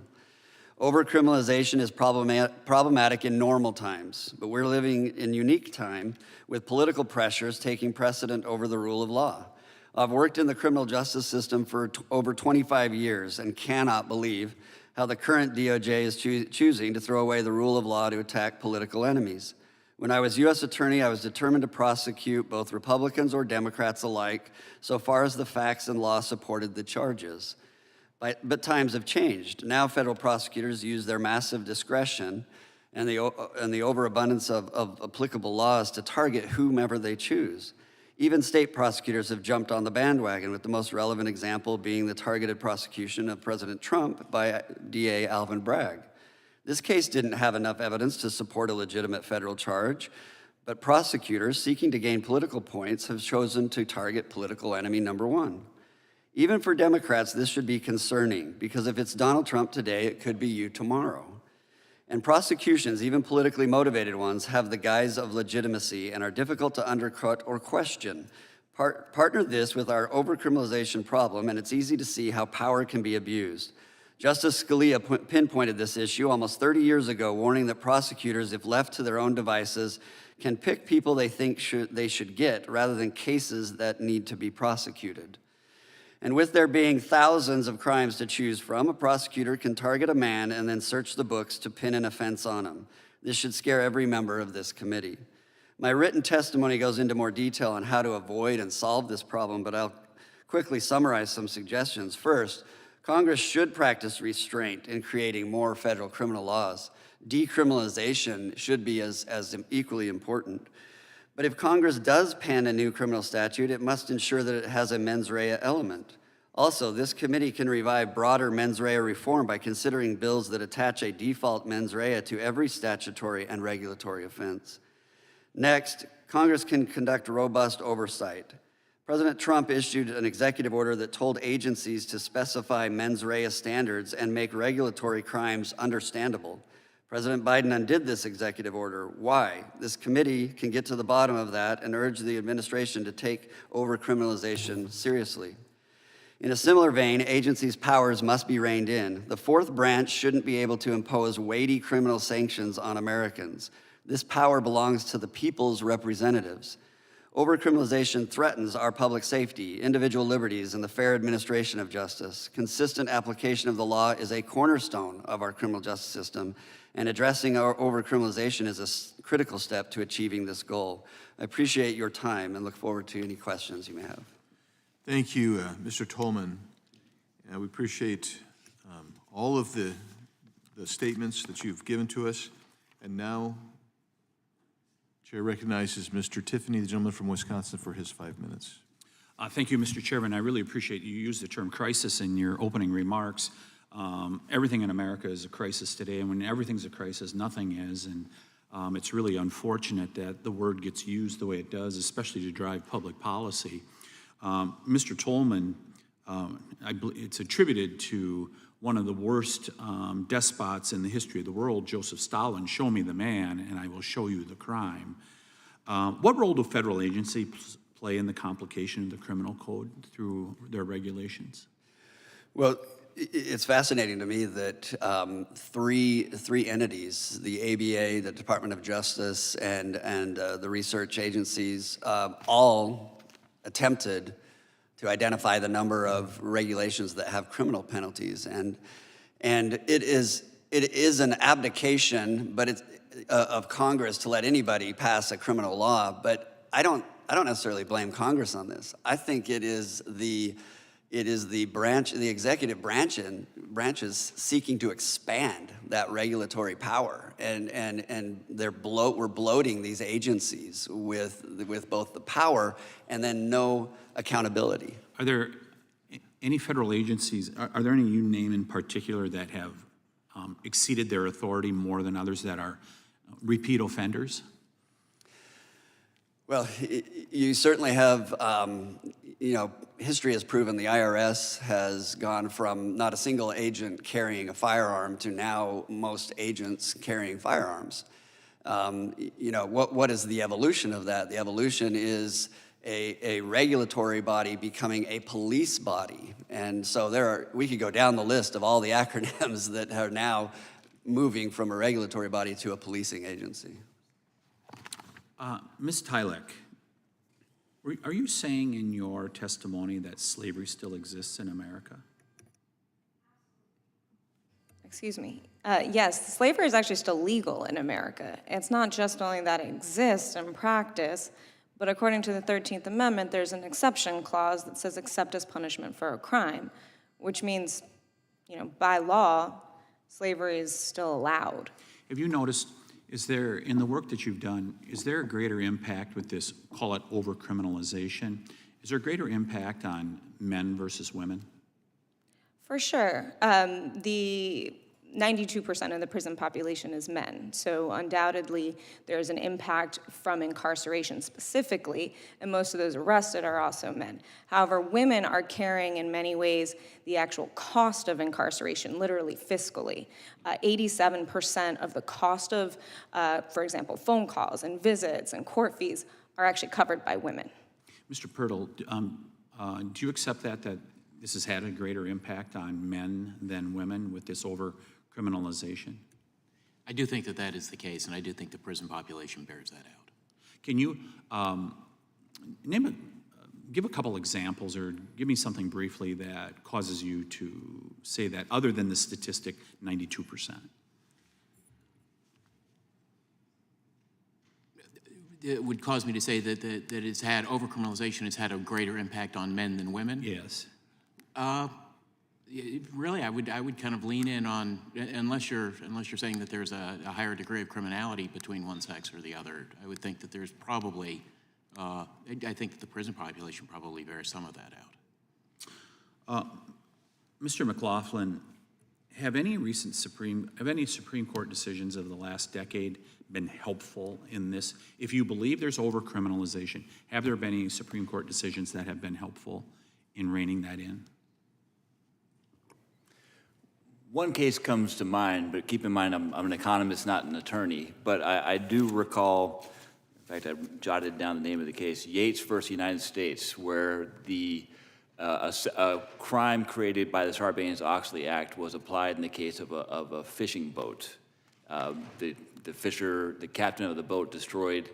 Overcriminalization is problematic in normal times, but we're living in unique time with political pressures taking precedent over the rule of law. I've worked in the criminal justice system for over 25 years and cannot believe how the current DOJ is choosing to throw away the rule of law to attack political enemies. When I was U.S. Attorney, I was determined to prosecute both Republicans or Democrats alike, so far as the facts and law supported the charges. But times have changed. Now federal prosecutors use their massive discretion and the overabundance of applicable laws to target whomever they choose. Even state prosecutors have jumped on the bandwagon, with the most relevant example being the targeted prosecution of President Trump by DA Alvin Bragg. This case didn't have enough evidence to support a legitimate federal charge, but prosecutors seeking to gain political points have chosen to target political enemy number one. Even for Democrats, this should be concerning, because if it's Donald Trump today, it could be you tomorrow. And prosecutions, even politically motivated ones, have the guise of legitimacy and are difficult to undercut or question. Partner this with our overcriminalization problem, and it's easy to see how power can be abused. Justice Scalia pinpointed this issue almost 30 years ago, warning that prosecutors, if left to their own devices, can pick people they think they should get rather than cases that need to be prosecuted. And with there being thousands of crimes to choose from, a prosecutor can target a man and then search the books to pin an offense on him. This should scare every member of this committee. My written testimony goes into more detail on how to avoid and solve this problem, but I'll quickly summarize some suggestions. First, Congress should practice restraint in creating more federal criminal laws. Decriminalization should be as equally important. But if Congress does pen a new criminal statute, it must ensure that it has a mens rea element. Also, this committee can revive broader mens rea reform by considering bills that attach a default mens rea to every statutory and regulatory offense. Next, Congress can conduct robust oversight. President Trump issued an executive order that told agencies to specify mens rea standards and make regulatory crimes understandable. President Biden undid this executive order. Why? This committee can get to the bottom of that and urge the administration to take overcriminalization seriously. In a similar vein, agencies' powers must be reined in. The fourth branch shouldn't be able to impose weighty criminal sanctions on Americans. This power belongs to the people's representatives. Overcriminalization threatens our public safety, individual liberties, and the fair administration of justice. Consistent application of the law is a cornerstone of our criminal justice system, and addressing our overcriminalization is a critical step to achieving this goal. I appreciate your time and look forward to any questions you may have. Thank you, Mr. Tolman. We appreciate all of the statements that you've given to us. And now, Chair recognizes Mr. Tiffany, the gentleman from Wisconsin, for his 5 minutes. Thank you, Mr. Chairman. I really appreciate you use the term crisis in your opening remarks. Everything in America is a crisis today, and when everything's a crisis, nothing is. And it's really unfortunate that the word gets used the way it does, especially to drive public policy. Mr. Tolman, it's attributed to one of the worst despots in the history of the world, Joseph Stalin. Show me the man, and I will show you the crime. What role do federal agencies play in the complication of the criminal code through their regulations? Well, it's fascinating to me that three entities, the ABA, the Department of Justice, and the research agencies, all attempted to identify the number of regulations that have criminal penalties, and it is an abdication, but it's of Congress to let anybody pass a criminal law. But I don't necessarily blame Congress on this. I think it is the executive branches seeking to expand that regulatory power, and we're bloating these agencies with both the power and then no accountability. Are there any federal agencies, are there any you name in particular that have exceeded their authority more than others that are repeat offenders? Well, you certainly have, history has proven the IRS has gone from not a single agent carrying a firearm to now most agents carrying firearms. What is the evolution of that? The evolution is a regulatory body becoming a police body. And so we could go down the list of all the acronyms that are now moving from a regulatory body to a policing agency. Ms. Tylek, are you saying in your testimony that slavery still exists in America? Excuse me. Yes, slavery is actually still legal in America. It's not just only that it exists in practice, but according to the 13th Amendment, there's an exception clause that says except as punishment for a crime, which means, by law, slavery is still allowed. Have you noticed, is there, in the work that you've done, is there a greater impact with this, call it overcriminalization? Is there a greater impact on men versus women? For sure. The 92% of the prison population is men, so undoubtedly there's an impact from incarceration specifically, and most of those arrested are also men. However, women are carrying in many ways the actual cost of incarceration, literally fiscally. 87% of the cost of, for example, phone calls and visits and court fees are actually covered by women. Mr. Pirtle, do you accept that this has had a greater impact on men than women with this overcriminalization? I do think that is the case, and I do think the prison population bears that out. Can you give a couple examples or give me something briefly that causes you to say that, other than the statistic 92%? It would cause me to say that it's had overcriminalization has had a greater impact on men than women. Yes. Really, I would kind of lean in on, unless you're saying that there's a higher degree of criminality between one sex or the other. I would think that there's probably, I think that the prison population probably bears some of that out. Mr. McLaughlin, have any Supreme Court decisions of the last decade been helpful in this? If you believe there's overcriminalization, have there been any Supreme Court decisions that have been helpful in reining that in? One case comes to mind, but keep in mind I'm an economist, not an attorney, but I do recall, in fact, I jotted down the name of the case, Yates versus United States, where a crime created by the Sarbanes-Oxley Act was applied in the case of a fishing boat. The captain of the boat destroyed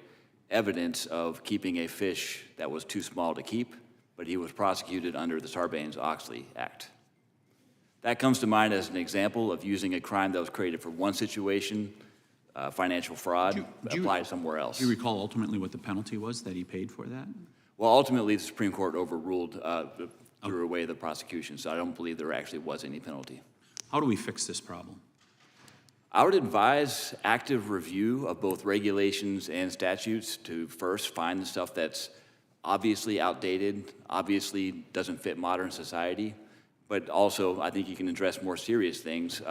evidence of keeping a fish that was too small to keep, but he was prosecuted under the Sarbanes-Oxley Act. That comes to mind as an example of using a crime that was created for one situation, financial fraud, applied somewhere else. Do you recall ultimately what the penalty was that he paid for that? Well, ultimately, the Supreme Court overruled, threw away the prosecution, so I don't believe there actually was any penalty. How do we fix this problem? I would advise active review of both regulations and statutes to first find the stuff that's obviously outdated, obviously doesn't fit modern society, but also I think you can address more serious things.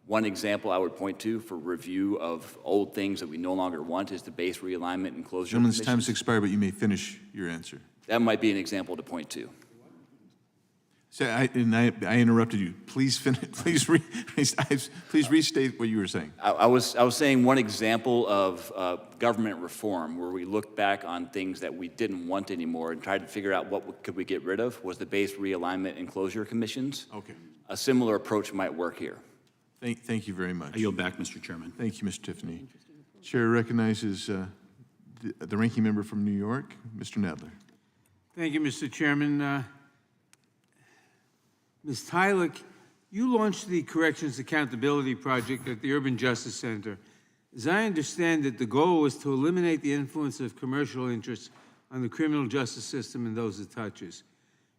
One example I would point to for review of old things that we no longer want is the base realignment and closure. Gentleman's time has expired, but you may finish your answer. That might be an example to point to. So I interrupted you. Please finish. Please restate what you were saying. I was saying one example of government reform where we looked back on things that we didn't want anymore and tried to figure out what could we get rid of was the base realignment and closure commissions. Okay. A similar approach might work here. Thank you very much. I yield back, Mr. Chairman. Thank you, Mr. Tiffany. Chair recognizes the ranking member from New York, Mr. Nadler. Thank you, Mr. Chairman. Ms. Tylek, you launched the Corrections Accountability Project at the Urban Justice Center. As I understand it, the goal was to eliminate the influence of commercial interests on the criminal justice system and those it touches.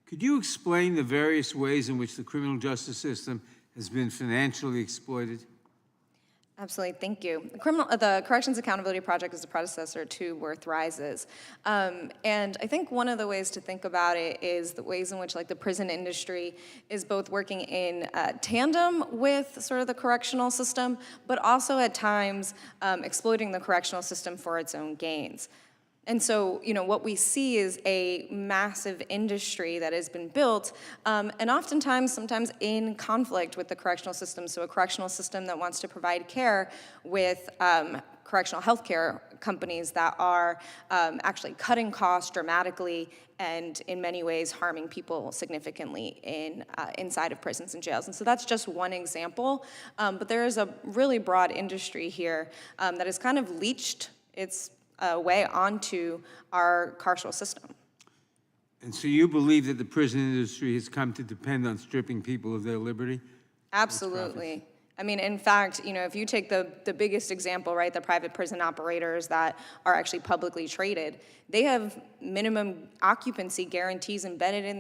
Could you explain the various ways in which the criminal justice system has been financially exploited? Absolutely, thank you. The Corrections Accountability Project is the predecessor to Worth Rises. And I think one of the ways to think about it is the ways in which like the prison industry is both working in tandem with sort of the correctional system, but also at times exploiting the correctional system for its own gains. And so, what we see is a massive industry that has been built, and oftentimes, sometimes in conflict with the correctional system. So a correctional system that wants to provide care with correctional health care companies that are actually cutting costs dramatically and in many ways harming people significantly inside of prisons and jails. And so that's just one example, but there is a really broad industry here that has kind of leached its way onto our carceral system. And so you believe that the prison industry has come to depend on stripping people of their liberty? Absolutely. I mean, in fact, if you take the biggest example, right, the private prison operators that are actually publicly traded, they have minimum occupancy guarantees embedded in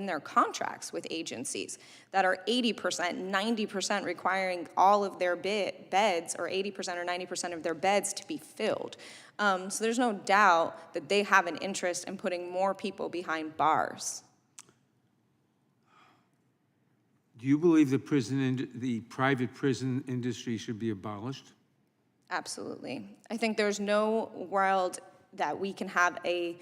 their contracts with agencies that are 80%, 90% requiring all of their beds, or 80% or 90% of their beds to be filled. So there's no doubt that they have an interest in putting more people behind bars. Do you believe the private prison industry should be abolished? Absolutely. I think there's no world that we can have a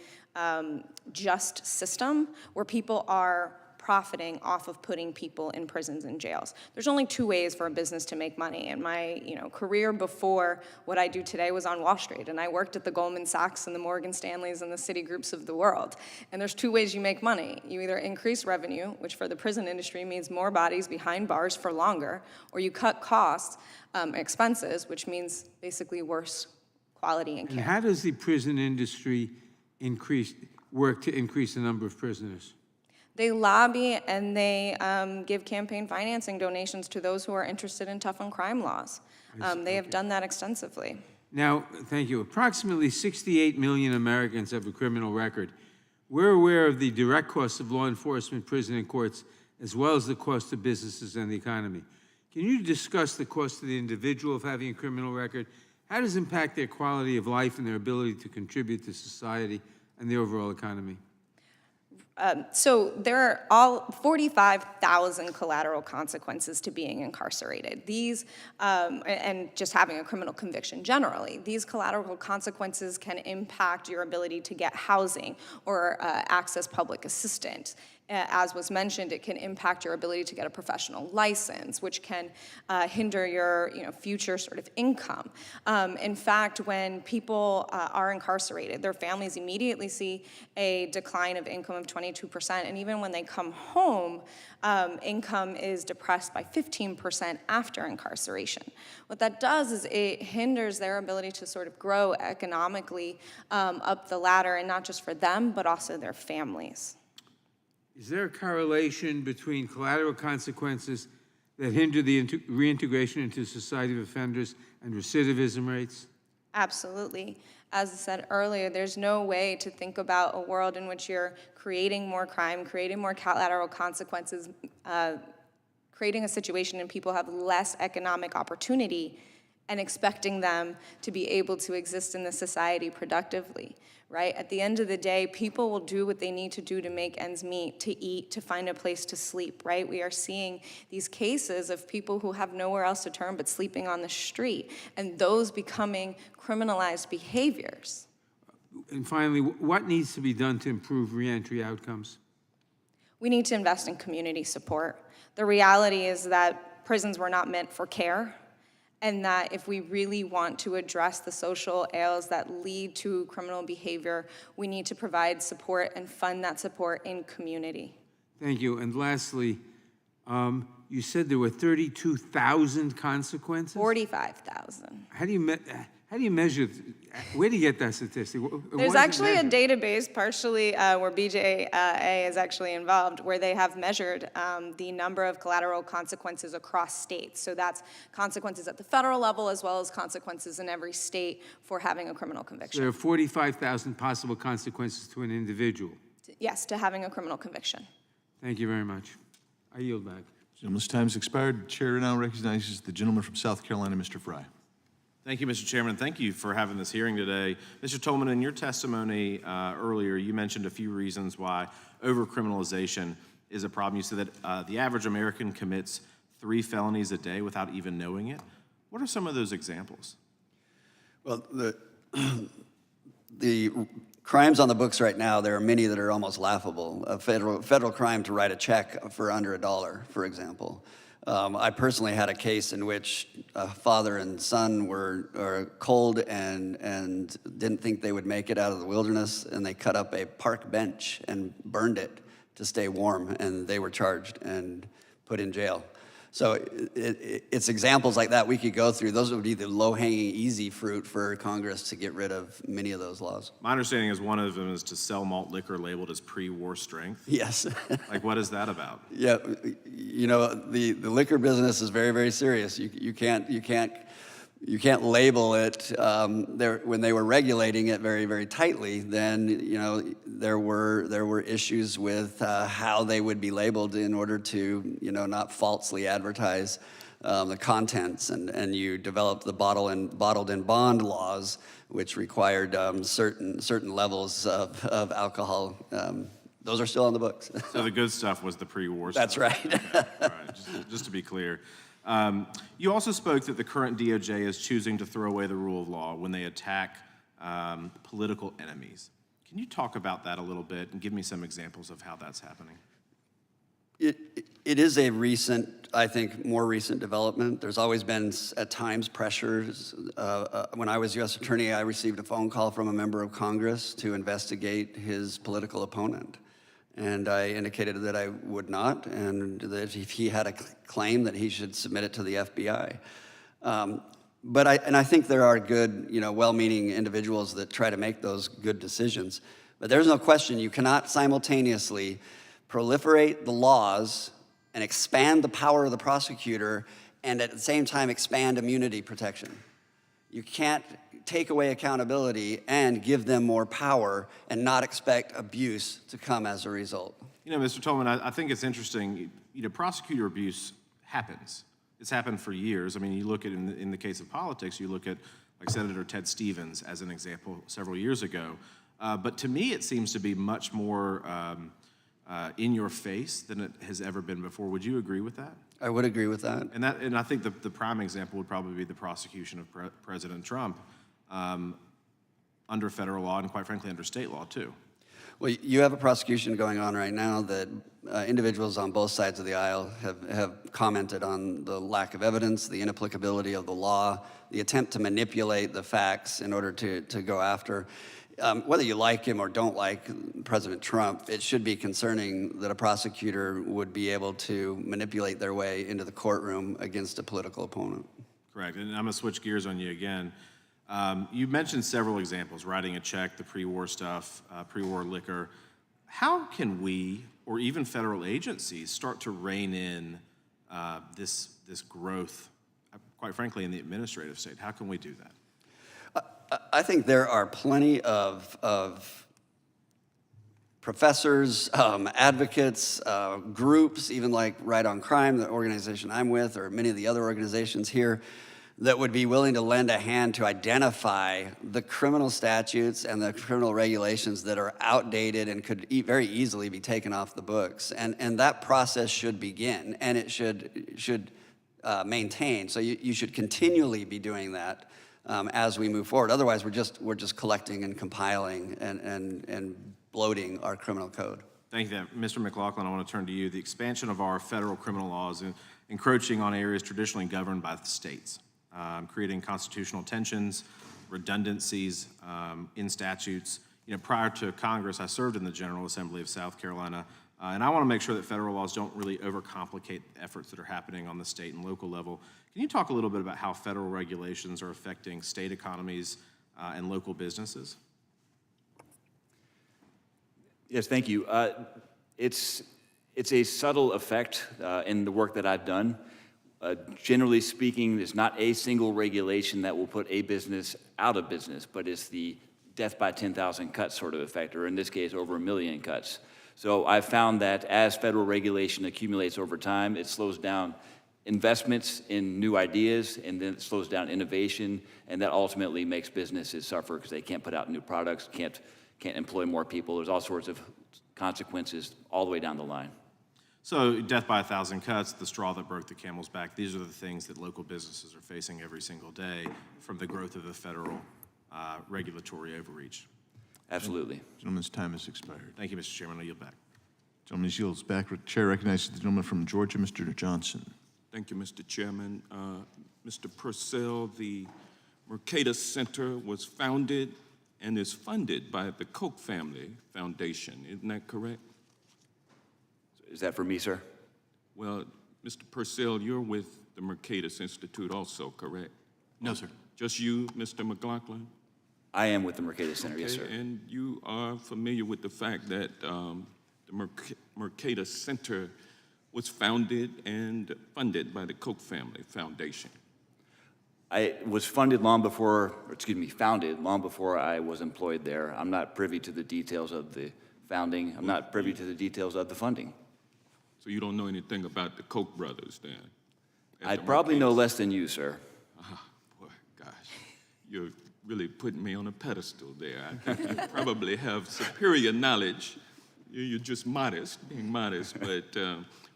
just system where people are profiting off of putting people in prisons and jails. There's only two ways for a business to make money. And my career before what I do today was on Wall Street, and I worked at the Goldman Sachs and the Morgan Stanleys and the Citigroups of the world. And there's two ways you make money. You either increase revenue, which for the prison industry means more bodies behind bars for longer, or you cut costs, expenses, which means basically worse quality and care. And how does the prison industry work to increase the number of prisoners? They lobby and they give campaign financing donations to those who are interested in tough on crime laws. They have done that extensively. Now, thank you. Approximately 68 million Americans have a criminal record. We're aware of the direct costs of law enforcement, prison, and courts, as well as the cost to businesses and the economy. Can you discuss the cost to the individual of having a criminal record? How does it impact their quality of life and their ability to contribute to society and the overall economy? So there are 45,000 collateral consequences to being incarcerated. These, and just having a criminal conviction generally, these collateral consequences can impact your ability to get housing or access public assistance. As was mentioned, it can impact your ability to get a professional license, which can hinder your future sort of income. In fact, when people are incarcerated, their families immediately see a decline of income of 22%, and even when they come home, income is depressed by 15% after incarceration. What that does is it hinders their ability to sort of grow economically up the ladder, and not just for them, but also their families. Is there a correlation between collateral consequences that hinder the reintegration into society of offenders and recidivism rates? Absolutely. As I said earlier, there's no way to think about a world in which you're creating more crime, creating more collateral consequences, creating a situation and people have less economic opportunity and expecting them to be able to exist in the society productively, right? At the end of the day, people will do what they need to do to make ends meet, to eat, to find a place to sleep, right? We are seeing these cases of people who have nowhere else to turn but sleeping on the street, and those becoming criminalized behaviors. And finally, what needs to be done to improve reentry outcomes? We need to invest in community support. The reality is that prisons were not meant for care, and that if we really want to address the social ills that lead to criminal behavior, we need to provide support and fund that support in community. Thank you. And lastly, you said there were 32,000 consequences? 45,000. How do you measure? Where do you get that statistic? There's actually a database, partially where BJA is actually involved, where they have measured the number of collateral consequences across states. So that's consequences at the federal level as well as consequences in every state for having a criminal conviction. There are 45,000 possible consequences to an individual. Yes, to having a criminal conviction. Thank you very much. I yield back. Gentleman's time's expired. Chair now recognizes the gentleman from South Carolina, Mr. Fry. Thank you, Mr. Chairman. Thank you for having this hearing today. Mr. Tolman, in your testimony earlier, you mentioned a few reasons why overcriminalization is a problem. You said that the average American commits 3 felonies a day without even knowing it. What are some of those examples? Well, the crimes on the books right now, there are many that are almost laughable. A federal crime to write a check for under $1, for example. I personally had a case in which a father and son were cold and didn't think they would make it out of the wilderness, and they cut up a park bench and burned it to stay warm, and they were charged and put in jail. So it's examples like that we could go through. Those would be the low-hanging, easy fruit for Congress to get rid of many of those laws. My understanding is one of them is to sell malt liquor labeled as pre-war strength. Yes. Like, what is that about? Yeah, you know, the liquor business is very, very serious. You can't label it. When they were regulating it very, very tightly, then you know there were issues with how they would be labeled in order to not falsely advertise the contents, and you developed the bottled in bond laws, which required certain levels of alcohol. Those are still on the books. So the good stuff was the pre-war stuff. That's right. All right, just to be clear. You also spoke that the current DOJ is choosing to throw away the rule of law when they attack political enemies. Can you talk about that a little bit and give me some examples of how that's happening? It is a recent, I think, more recent development. There's always been, at times, pressures. When I was U.S. Attorney, I received a phone call from a member of Congress to investigate his political opponent. And I indicated that I would not, and that if he had a claim, that he should submit it to the FBI. But I think there are good, well-meaning individuals that try to make those good decisions. But there's no question you cannot simultaneously proliferate the laws and expand the power of the prosecutor and at the same time expand immunity protection. You can't take away accountability and give them more power and not expect abuse to come as a result. Mr. Tolman, I think it's interesting. Prosecutor abuse happens. It's happened for years. I mean, you look at in the case of politics, you look at like Senator Ted Stevens as an example several years ago. But to me, it seems to be much more in your face than it has ever been before. Would you agree with that? I would agree with that. And I think the prime example would probably be the prosecution of President Trump under federal law and, quite frankly, under state law, too. Well, you have a prosecution going on right now that individuals on both sides of the aisle have commented on the lack of evidence, the inapplicability of the law, the attempt to manipulate the facts in order to go after. Whether you like him or don't like President Trump, it should be concerning that a prosecutor would be able to manipulate their way into the courtroom against a political opponent. Correct. And I'm going to switch gears on you again. You mentioned several examples, writing a check, the pre-war stuff, pre-war liquor. How can we, or even federal agencies, start to rein in this growth, quite frankly, in the administrative state? How can we do that? I think there are plenty of professors, advocates, groups, even like Right on Crime, the organization I'm with, or many of the other organizations here, that would be willing to lend a hand to identify the criminal statutes and the criminal regulations that are outdated and could very easily be taken off the books. And that process should begin, and it should maintain. So you should continually be doing that as we move forward. Otherwise, we're just collecting and compiling and bloating our criminal code. Thank you. Mr. McLaughlin, I want to turn to you. The expansion of our federal criminal laws encroaching on areas traditionally governed by the states, creating constitutional tensions, redundancies in statutes. Prior to Congress, I served in the General Assembly of South Carolina, and I want to make sure that federal laws don't really overcomplicate the efforts that are happening on the state and local level. Can you talk a little bit about how federal regulations are affecting state economies and local businesses? Yes, thank you. It's a subtle effect in the work that I've done. Generally speaking, there's not a single regulation that will put a business out of business, but it's the death by 10,000 cuts sort of effect, or in this case, over 1 million cuts. So I've found that as federal regulation accumulates over time, it slows down investments in new ideas, and then it slows down innovation, and that ultimately makes businesses suffer because they can't put out new products, can't employ more people. There's all sorts of consequences all the way down the line. So death by a thousand cuts, the straw that broke the camel's back, these are the things that local businesses are facing every single day from the growth of the federal regulatory overreach. Absolutely. Gentleman's time has expired. Thank you, Mr. Chairman. I yield back. Gentleman yields back. Chair recognizes the gentleman from Georgia, Mr. Johnson. Thank you, Mr. Chairman. Mr. Purcell, the Mercatus Center was founded and is funded by the Koch family foundation. Isn't that correct? Is that for me, sir? Well, Mr. Purcell, you're with the Mercatus Institute also, correct? No, sir. Just you, Mr. McLaughlin? I am with the Mercatus Center, yes, sir. Okay, and you are familiar with the fact that the Mercatus Center was founded and funded by the Koch family foundation. I was founded long before I was employed there. I'm not privy to the details of the founding. I'm not privy to the details of the funding. So you don't know anything about the Koch brothers then? I'd probably know less than you, sir. Boy, gosh, you're really putting me on a pedestal there. I think you probably have superior knowledge. You're just being modest. But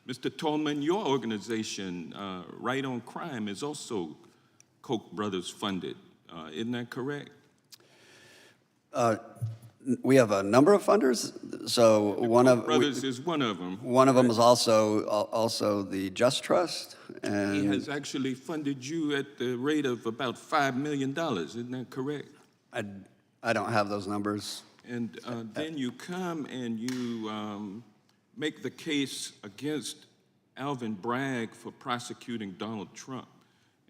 Mr. Tolman, your organization, Right on Crime, is also Koch brothers funded. Isn't that correct? We have a number of funders. So Koch brothers is one of them. one of them is also the Just Trust, He and has actually funded you at the rate of about $5 million. Isn't that correct? I don't have those numbers. And then you come and you make the case against Alvin Bragg for prosecuting Donald Trump.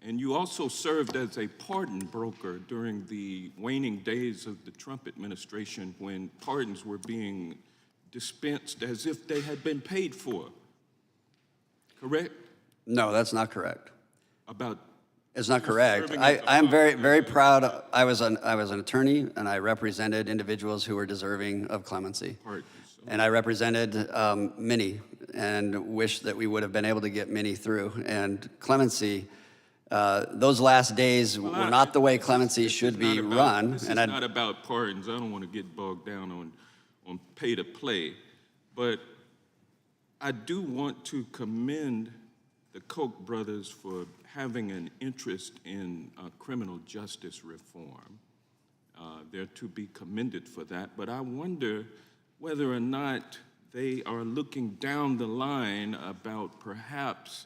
And you also served as a pardon broker during the waning days of the Trump administration when pardons were being dispensed as if they had been paid for. Correct? No, that's not correct. About It's not correct. serving as a I'm very, pardon very broker. proud. I was an attorney, and I represented individuals who were deserving of clemency. Pardons. And I represented many, and wish that we would have been able to get many through. And clemency, those last days were not the way clemency should be run. This is And not about pardons. I don't want to get bogged down on pay to play. But I do want to commend the Koch brothers for having an interest in criminal justice reform. They're to be commended for that. But I wonder whether or not they are looking down the line about perhaps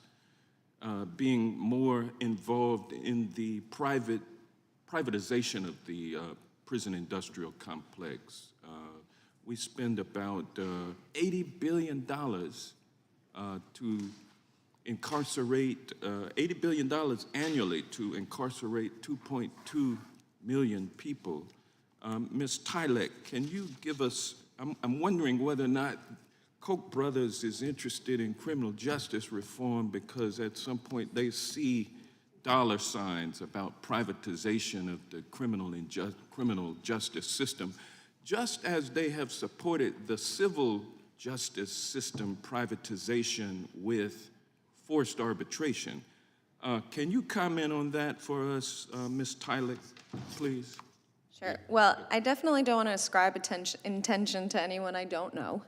being more involved in the privatization of the prison industrial complex. We spend about $80 billion to incarcerate, $80 billion annually to incarcerate 2.2 million people. Ms. Tylek, can you give us, I'm wondering whether or not Koch brothers is interested in criminal justice reform because at some point they see dollar signs about privatization of the criminal justice system, just as they have supported the civil justice system privatization with forced arbitration. Can you comment on that for us, Ms. Tylek, please? Sure. Well, I definitely don't want to ascribe intention to anyone I don't know.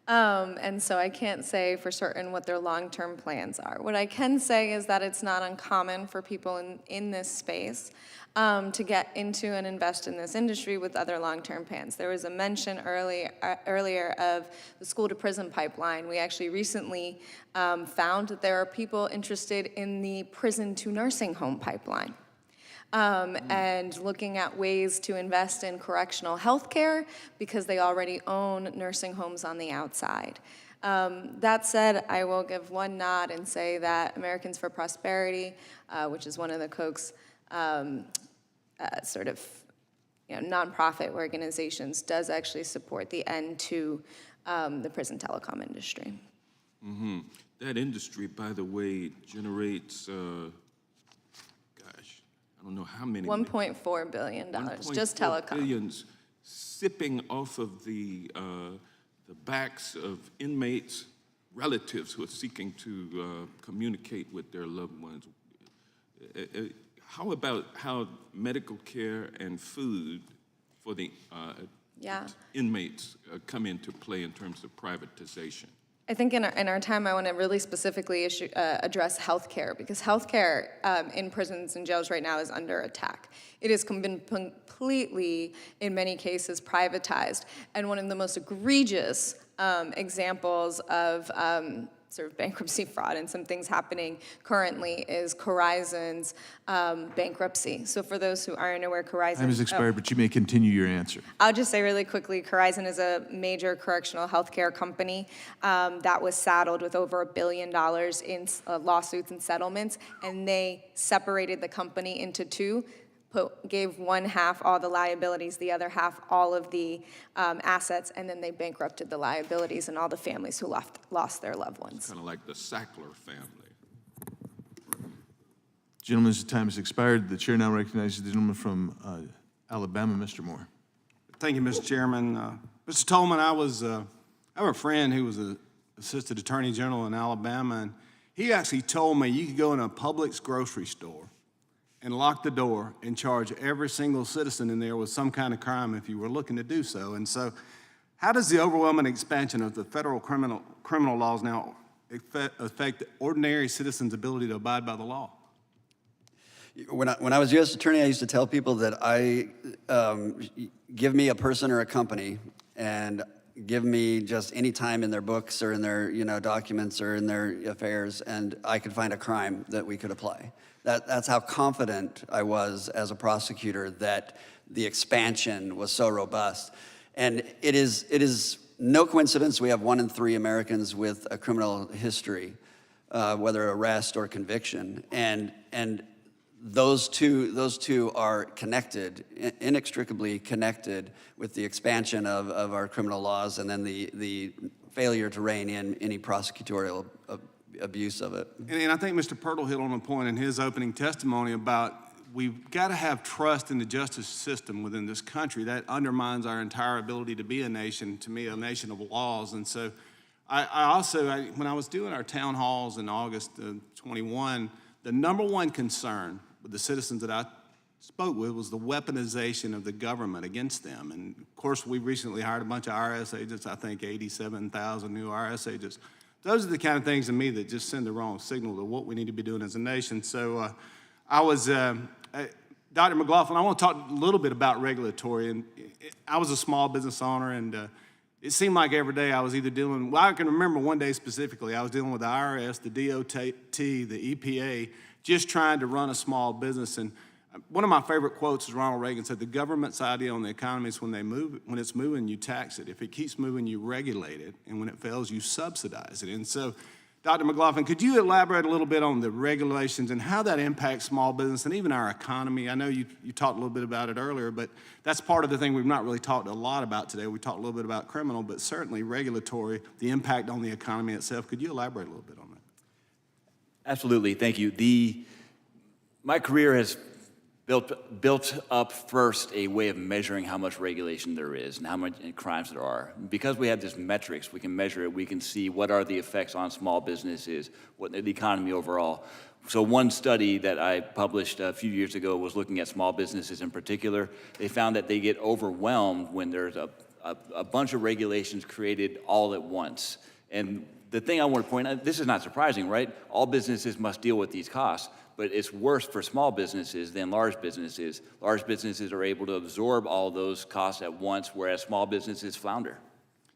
And so I can't say for certain what their long-term plans are. What I can say is that it's not uncommon for people in this space to get into and invest in this industry with other long-term plans. There was a mention earlier of the school-to-prison pipeline. We actually recently found that there are people interested in the prison-to-nursing home pipeline. And looking at ways to invest in correctional health care because they already own nursing homes on the outside. That said, I will give one nod and say that Americans for Prosperity, which is one of the Koch's sort of nonprofit organizations, does actually support the end to the prison telecom industry. Mm-hmm. That industry, by the way, generates, I don't know how many. $1.4 billion, just telecom. Billions sipping off of the the backs of inmates' relatives who are seeking to communicate with their loved ones. How about how medical care and food for the Yeah. inmates come into play in terms of privatization? I think in our time, I want to really specifically address healthcare, because healthcare in prisons and jails right now is under attack. It has been completely, in many cases, privatized. And one of the most egregious examples of sort of bankruptcy fraud and some things happening currently is Corizon's bankruptcy. So for those who aren't aware, Corizon— Time has expired, but you may continue your answer. I'll just say really quickly, Corizon is a major correctional healthcare company that was saddled with over $1 billion in lawsuits and settlements, and they separated the company into two, gave one half all the liabilities, the other half all of the assets, and then they bankrupted the liabilities and all the families who lost their loved ones. Kind of like the Sackler family. Gentlemen's time has expired. The chair now recognizes the gentleman from Alabama, Mr. Moore. Thank you, Mr. Chairman. Mr. Tolman, I have a friend who was an assistant attorney general in Alabama, and he actually told me you could go in a Publix grocery store and lock the door and charge every single citizen in there with some kind of crime if you were looking to do so. And so how does the overwhelming expansion of the federal criminal laws now affect ordinary citizens' ability to abide by the law? When I was U.S. Attorney, I used to tell people that give me a person or a company and give me just any time in their books or in their documents or in their affairs, and I could find a crime that we could apply. That's how confident I was as a prosecutor that the expansion was so robust. And it is no coincidence we have 1 in 3 Americans with a criminal history, whether arrest or conviction. And those two are connected, inextricably connected with the expansion of our criminal laws and then the failure to rein in any prosecutorial abuse of it. And I think Mr. Pirtle hit on a point in his opening testimony about we've got to have trust in the justice system within this country. That undermines our entire ability to be a nation, to me, a nation of laws. And so I also, when I was doing our town halls in August of 21, the number one concern with the citizens that I spoke with was the weaponization of the government against them. And of course, we recently hired a bunch of IRS agents, I think 87,000 new IRS agents. Those are the kind of things to me that just send the wrong signal to what we need to be doing as a nation. So Dr. McLaughlin, I want to talk a little bit about regulatory. And I was a small business owner, and it seemed like every day I was either dealing, I can remember one day specifically, I was dealing with the IRS, the DOT, the EPA, just trying to run a small business. And one of my favorite quotes is Ronald Reagan said, the government's idea on the economy is when it's moving, you tax it. If it keeps moving, you regulate it. And when it fails, you subsidize it. And so, Dr. McLaughlin, could you elaborate a little bit on the regulations and how that impacts small business and even our economy? I know you talked a little bit about it earlier, but that's part of the thing we've not really talked a lot about today. We talked a little bit about criminal, but certainly regulatory, the impact on the economy itself. Could you elaborate a little bit on that? Absolutely, thank you. My career has built up first a way of measuring how much regulation there is and how much crimes there are. Because we have these metrics, we can measure it, we can see what are the effects on small businesses, what the economy overall. So one study that I published a few years ago was looking at small businesses in particular. They found that they get overwhelmed when there's a bunch of regulations created all at once. And the thing I want to point out, this is not surprising, right? All businesses must deal with these costs. But it's worse for small businesses than large businesses. Large businesses are able to absorb all those costs at once, whereas small businesses flounder.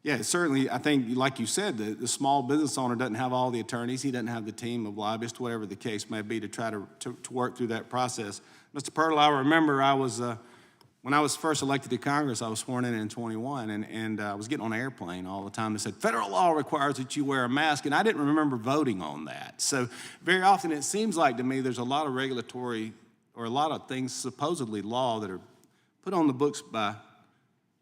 Yeah, certainly, I think, like you said, the small business owner doesn't have all the attorneys. He doesn't have the team of lobbyists, whatever the case may be, to try to work through that process. Mr. Pirtle, I remember when I was first elected to Congress, I was sworn in 21, and I was getting on an airplane all the time. They said, federal law requires that you wear a mask, and I didn't remember voting on that. So very often it seems like to me there's a lot of regulatory or a lot of things, supposedly law, that are put on the books by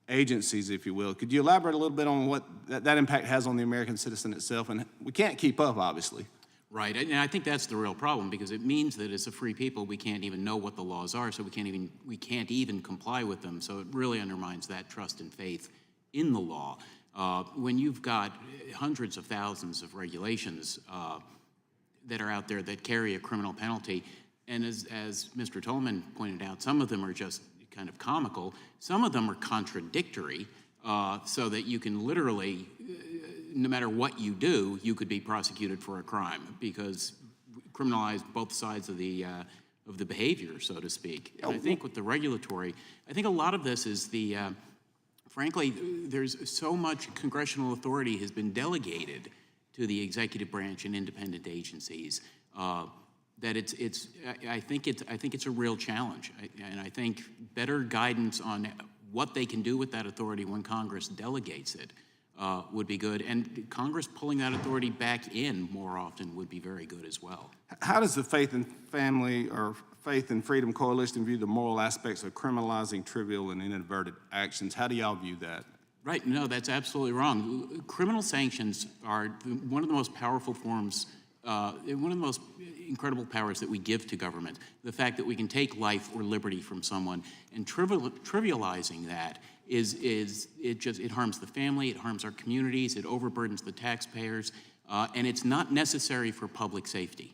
agencies, if you will. Could you elaborate a little bit on what that impact has on the American citizen itself? And we can't keep up, obviously. Right, and I think that's the real problem, because it means that as a free people, we can't even know what the laws are, so we can't even comply with them. So it really undermines that trust and faith in the law. When you've got hundreds of thousands of regulations that are out there that carry a criminal penalty, and as Mr. Tolman pointed out, some of them are just kind of comical, some of them are contradictory, so that you can literally, no matter what you do, you could be prosecuted for a crime because criminalize both sides of the behavior, so to speak. And I think with the regulatory, I think a lot of this is the, frankly, there's so much congressional authority has been delegated to the executive branch and independent agencies that I think it's a real challenge. And I think better guidance on what they can do with that authority when Congress delegates it would be good. And Congress pulling that authority back in more often would be very good as well. How does the Faith and Family or Faith and Freedom Coalition view the moral aspects of criminalizing trivial and inadvertent actions? How do y'all view that? Right, no, that's absolutely wrong. Criminal sanctions are one of the most powerful forms, one of the most incredible powers that we give to government. The fact that we can take life or liberty from someone, and trivializing that it harms the family, it harms our communities, it overburdens the taxpayers, and it's not necessary for public safety.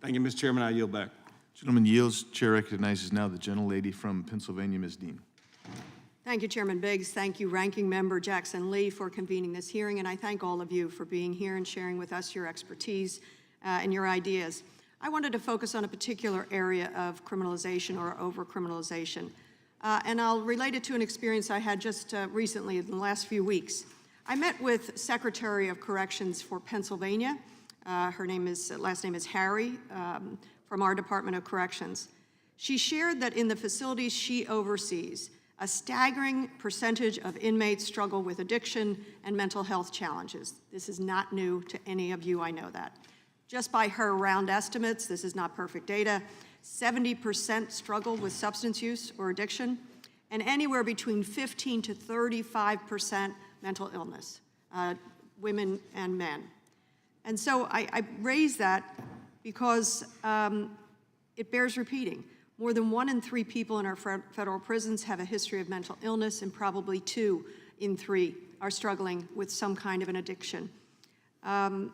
Thank you, Mr. Chairman. I yield back. Gentleman yields. Chair recognizes now the gentlelady from Pennsylvania, Ms. Dean. Thank you, Chairman Biggs. Thank you, Ranking Member Jackson Lee, for convening this hearing, and I thank all of you for being here and sharing with us your expertise and your ideas. I wanted to focus on a particular area of criminalization or over-criminalization, and I'll relate it to an experience I had just recently in the last few weeks. I met with Secretary of Corrections for Pennsylvania. Her last name is Harry, from our Department of Corrections. She shared that in the facilities she oversees, a staggering percentage of inmates struggle with addiction and mental health challenges. This is not new to any of you, I know that. Just by her round estimates, this is not perfect data, 70% struggle with substance use or addiction, and anywhere between 15 to 35% mental illness, women and men. And so I raise that because it bears repeating. More than 1 in 3 people in our federal prisons have a history of mental illness, and probably 2 in 3 are struggling with some kind of an addiction.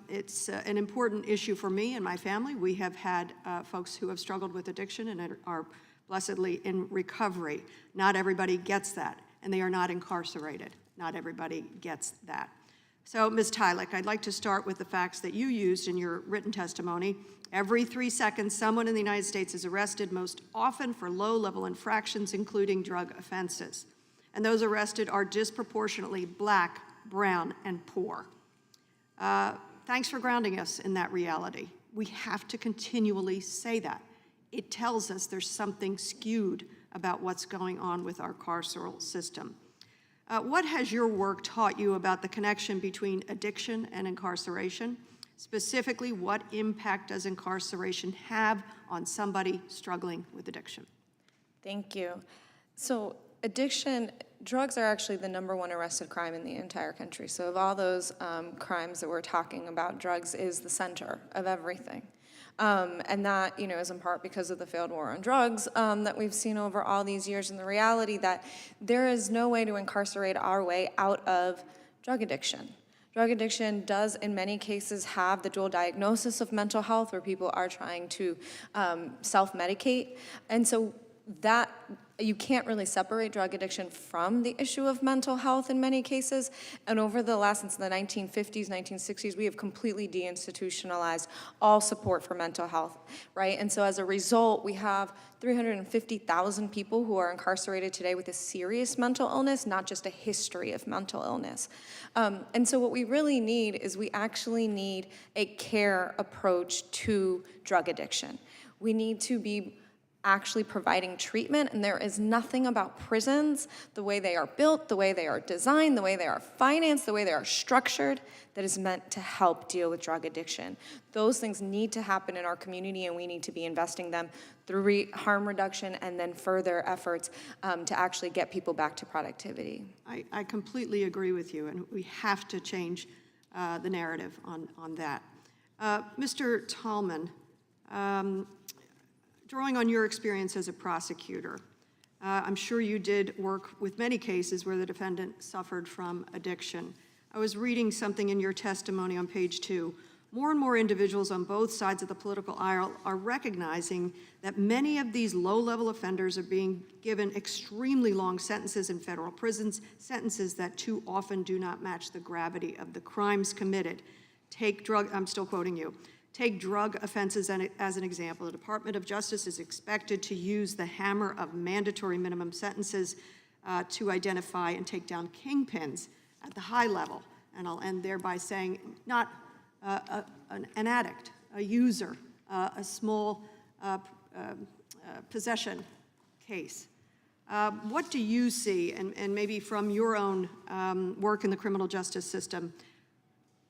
It's an important issue for me and my family. We have had folks who have struggled with addiction and are blessedly in recovery. Not everybody gets that, and they are not incarcerated. Not everybody gets that. So, Ms. Tylik, I'd like to start with the facts that you used in your written testimony. Every 3 seconds, someone in the United States is arrested, most often for low-level infractions, including drug offenses. And those arrested are disproportionately Black, brown, and poor. Thanks for grounding us in that reality. We have to continually say that. It tells us there's something skewed about what's going on with our carceral system. What has your work taught you about the connection between addiction and incarceration? Specifically, what impact does incarceration have on somebody struggling with addiction? Thank you. So addiction, drugs are actually the #1 arrested crime in the entire country. So of all those crimes that we're talking about, drugs is the center of everything. And that, is in part because of the failed war on drugs that we've seen over all these years, and the reality that there is no way to incarcerate our way out of drug addiction. Drug addiction does, in many cases, have the dual diagnosis of mental health, where people are trying to self-medicate. And so that you can't really separate drug addiction from the issue of mental health in many cases. And over the last, since the 1950s, 1960s, we have completely deinstitutionalized all support for mental health, right? And so as a result, we have 350,000 people who are incarcerated today with a serious mental illness, not just a history of mental illness. And so what we really need is we actually need a care approach to drug addiction. We need to be actually providing treatment, and there is nothing about prisons, the way they are built, the way they are designed, the way they are financed, the way they are structured, that is meant to help deal with drug addiction. Those things need to happen in our community, and we need to be investing them through harm reduction and then further efforts to actually get people back to productivity. I completely agree with you, and we have to change the narrative on that. Mr. Tolman, drawing on your experience as a prosecutor, I'm sure you did work with many cases where the defendant suffered from addiction. I was reading something in your testimony on page 2. More and more individuals on both sides of the political aisle are recognizing that many of these low-level offenders are being given extremely long sentences in federal prisons, sentences that too often do not match the gravity of the crimes committed. I'm still quoting you. Take drug offenses as an example. The Department of Justice is expected to use the hammer of mandatory minimum sentences to identify and take down kingpins at the high level. And I'll end there by saying not an addict, a user, a small possession case. What do you see, and maybe from your own work in the criminal justice system,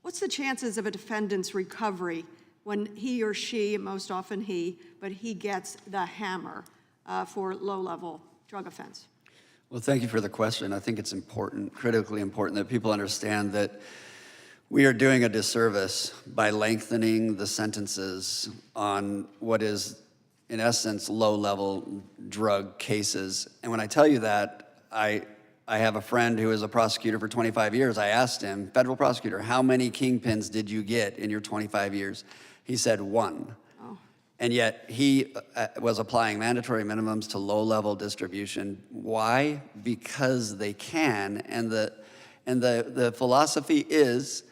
what's the chances of a defendant's recovery when he or she, most often he, but he gets the hammer for low-level drug offense? Well, thank you for the question. I think it's important, critically important, that people understand that we are doing a disservice by lengthening the sentences on what is, in essence, low-level drug cases. And when I tell you that, I have a friend who is a prosecutor for 25 years. I asked him, federal prosecutor, how many kingpins did you get in your 25 years? He said 1. Oh. And yet he was applying mandatory minimums to low-level distribution. Why? Because they can, and the philosophy is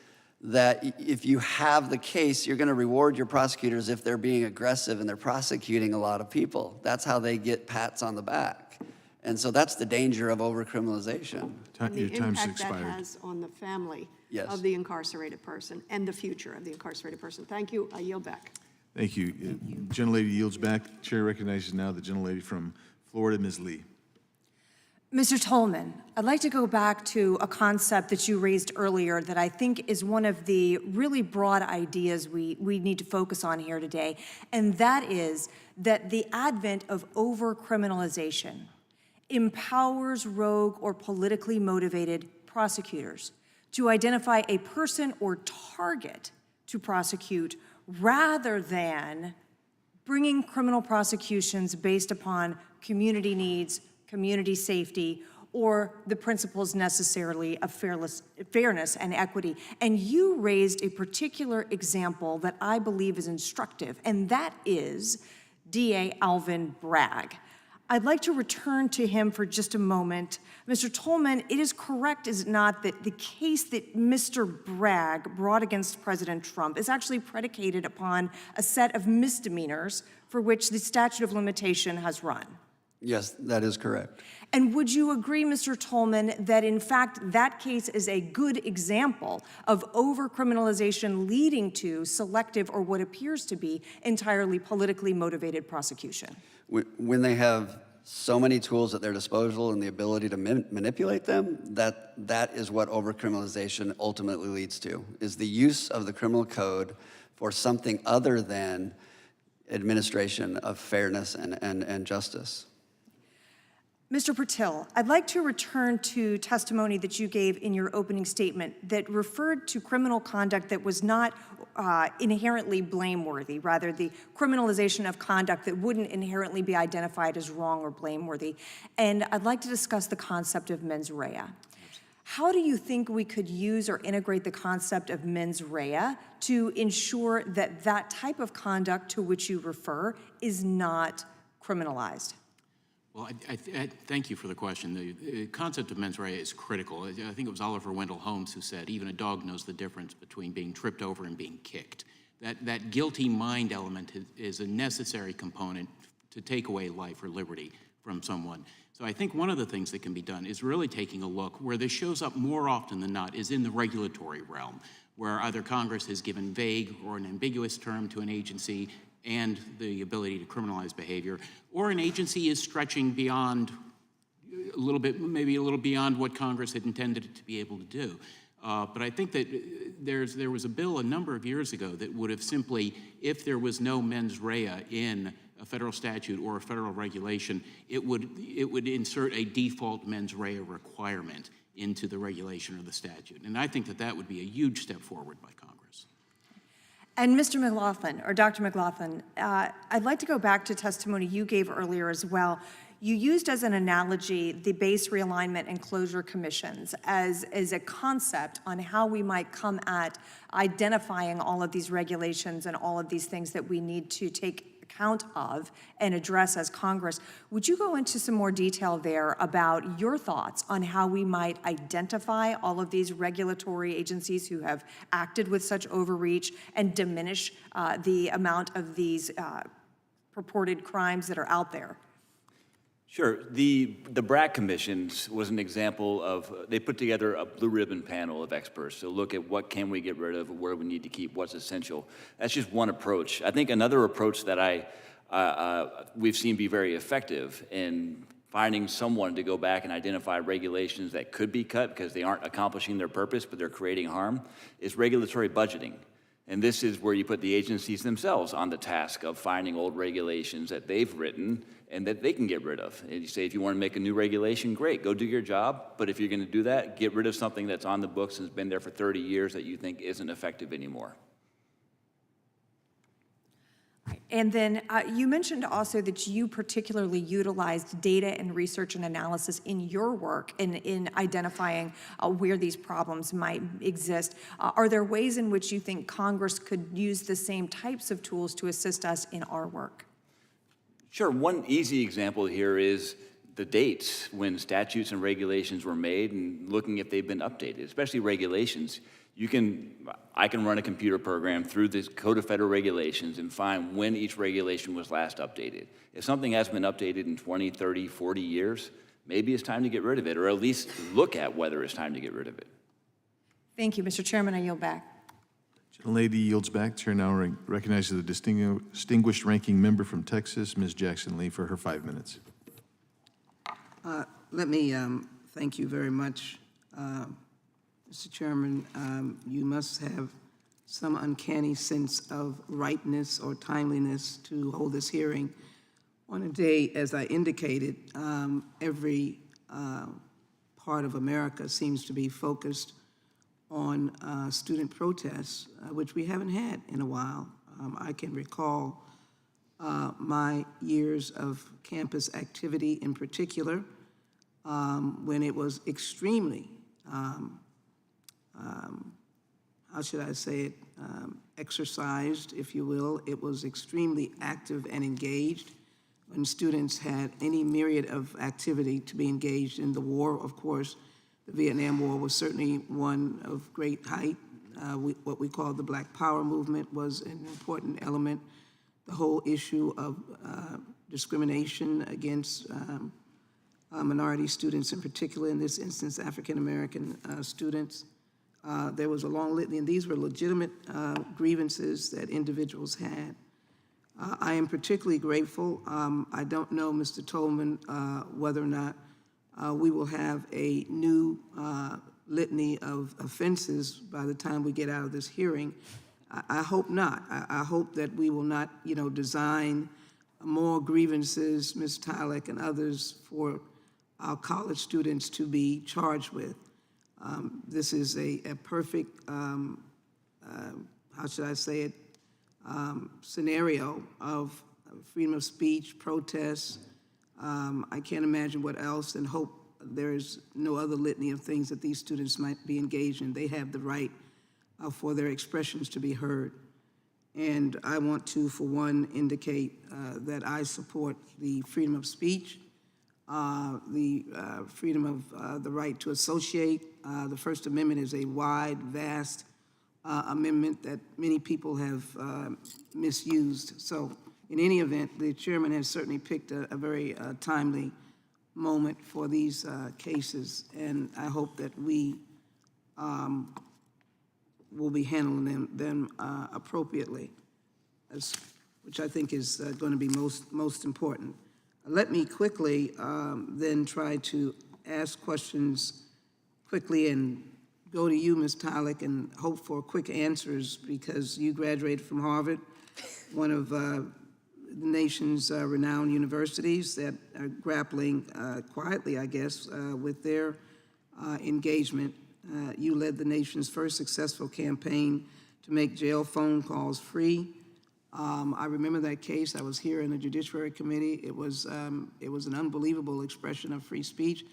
that if you have the case, you're going to reward your prosecutors if they're being aggressive and they're prosecuting a lot of people. That's how they get pats on the back. And so that's the danger of overcriminalization. And Your the time's impact that expired. has on the family Yes. of the incarcerated person and the future of the incarcerated person. Thank you. I yield back. Thank you. Gentlelady yields back. Chair recognizes now the gentlelady from Florida, Ms. Lee. Mr. Tolman, I'd like to go back to a concept that you raised earlier that I think is one of the really broad ideas we need to focus on here today, and that is that the advent of overcriminalization empowers rogue or politically motivated prosecutors to identify a person or target to prosecute rather than bringing criminal prosecutions based upon community needs, community safety, or the principles necessarily of fairness and equity. And you raised a particular example that I believe is instructive, and that is DA Alvin Bragg. I'd like to return to him for just a moment. Mr. Tolman, it is correct, is it not, that the case that Mr. Bragg brought against President Trump is actually predicated upon a set of misdemeanors for which the statute of limitation has run? Yes, that is correct. And would you agree, Mr. Tolman, that in fact that case is a good example of overcriminalization leading to selective or what appears to be entirely politically motivated prosecution? When they have so many tools at their disposal and the ability to manipulate them, that is what overcriminalization ultimately leads to, is the use of the criminal code for something other than administration of fairness and justice. Mr. Patil, I'd like to return to testimony that you gave in your opening statement that referred to criminal conduct that was not inherently blameworthy, rather the criminalization of conduct that wouldn't inherently be identified as wrong or blameworthy. And I'd like to discuss the concept of mens rea. How do you think we could use or integrate the concept of mens rea to ensure that that type of conduct to which you refer is not criminalized? Well, I thank you for the question. The concept of mens rea is critical. I think it was Oliver Wendell Holmes who said, even a dog knows the difference between being tripped over and being kicked. That guilty mind element is a necessary component to take away life or liberty from someone. So I think one of the things that can be done is really taking a look where this shows up more often than not is in the regulatory realm, where either Congress has given vague or an ambiguous term to an agency and the ability to criminalize behavior, or an agency is stretching beyond a little bit, maybe a little beyond what Congress had intended it to be able to do. But I think that there was a bill a number of years ago that would have simply, if there was no mens rea in a federal statute or a federal regulation, it would insert a default mens rea requirement into the regulation or the statute. And I think that would be a huge step forward by Congress. And Mr. McLaughlin, or Dr. McLaughlin, I'd like to go back to testimony you gave earlier as well. You used as an analogy the base realignment and closure commissions as a concept on how we might come at identifying all of these regulations and all of these things that we need to take account of and address as Congress. Would you go into some more detail there about your thoughts on how we might identify all of these regulatory agencies who have acted with such overreach and diminish the amount of these purported crimes that are out there? Sure. The BRAC commissions was an example of, they put together a blue ribbon panel of experts to look at what can we get rid of, where we need to keep, what's essential. That's just one approach. I think another approach that we've seen be very effective in finding someone to go back and identify regulations that could be cut because they aren't accomplishing their purpose, but they're creating harm, is regulatory budgeting. And this is where you put the agencies themselves on the task of finding old regulations that they've written and that they can get rid of. And you say, if you want to make a new regulation, great, go do your job. But if you're going to do that, get rid of something that's on the books and has been there for 30 years that you think isn't effective anymore. And then you mentioned also that you particularly utilized data and research and analysis in your work in identifying where these problems might exist. Are there ways in which you think Congress could use the same types of tools to assist us in our work? Sure. One easy example here is the dates when statutes and regulations were made and looking if they've been updated, especially regulations. I can run a computer program through this Code of Federal Regulations and find when each regulation was last updated. If something hasn't been updated in 20, 30, 40 years, maybe it's time to get rid of it, or at least look at whether it's time to get rid of it. Thank you, Mr. Chairman. I yield back. Gentlelady yields back. Chair now recognizes the distinguished ranking member from Texas, Ms. Jackson Lee, for her 5 minutes. Let me thank you very much, Mr. Chairman. You must have some uncanny sense of rightness or timeliness to hold this hearing on a day, as I indicated, every part of America seems to be focused on student protests, which we haven't had in a while. I can recall my years of campus activity in particular, when it was extremely, how should I say it, exercised, if you will. It was extremely active and engaged when students had any myriad of activity to be engaged in. The war, of course, the Vietnam War was certainly one of great height. What we call the Black Power movement was an important element. The whole issue of discrimination against minority students, in particular, in this instance, African-American students. There was a long litany, and these were legitimate grievances that individuals had. I am particularly grateful. I don't know, Mr. Tolman, whether or not we will have a new litany of offenses by the time we get out of this hearing. I hope not. I hope that we will not, design more grievances, Ms. Tyler and others, for our college students to be charged with. This is a perfect, how should I say it, scenario of freedom of speech, protests. I can't imagine what else, and hope there's no other litany of things that these students might be engaged in. They have the right for their expressions to be heard. And I want to, for one, indicate that I support the freedom of speech, the freedom of the right to associate. The First Amendment is a wide, vast amendment that many people have misused. So in any event, the chairman has certainly picked a very timely moment for these cases, and I hope that we will be handling them appropriately, which I think is going to be most important. Let me quickly then try to ask questions quickly and go to you, Ms. Tyler, and hope for quick answers, because you graduated from Harvard, one of the nation's renowned universities that are grappling quietly, I guess, with their engagement. You led the nation's first successful campaign to make jail phone calls free. I remember that case. I was here in the Judiciary Committee. It was an unbelievable expression of free speech.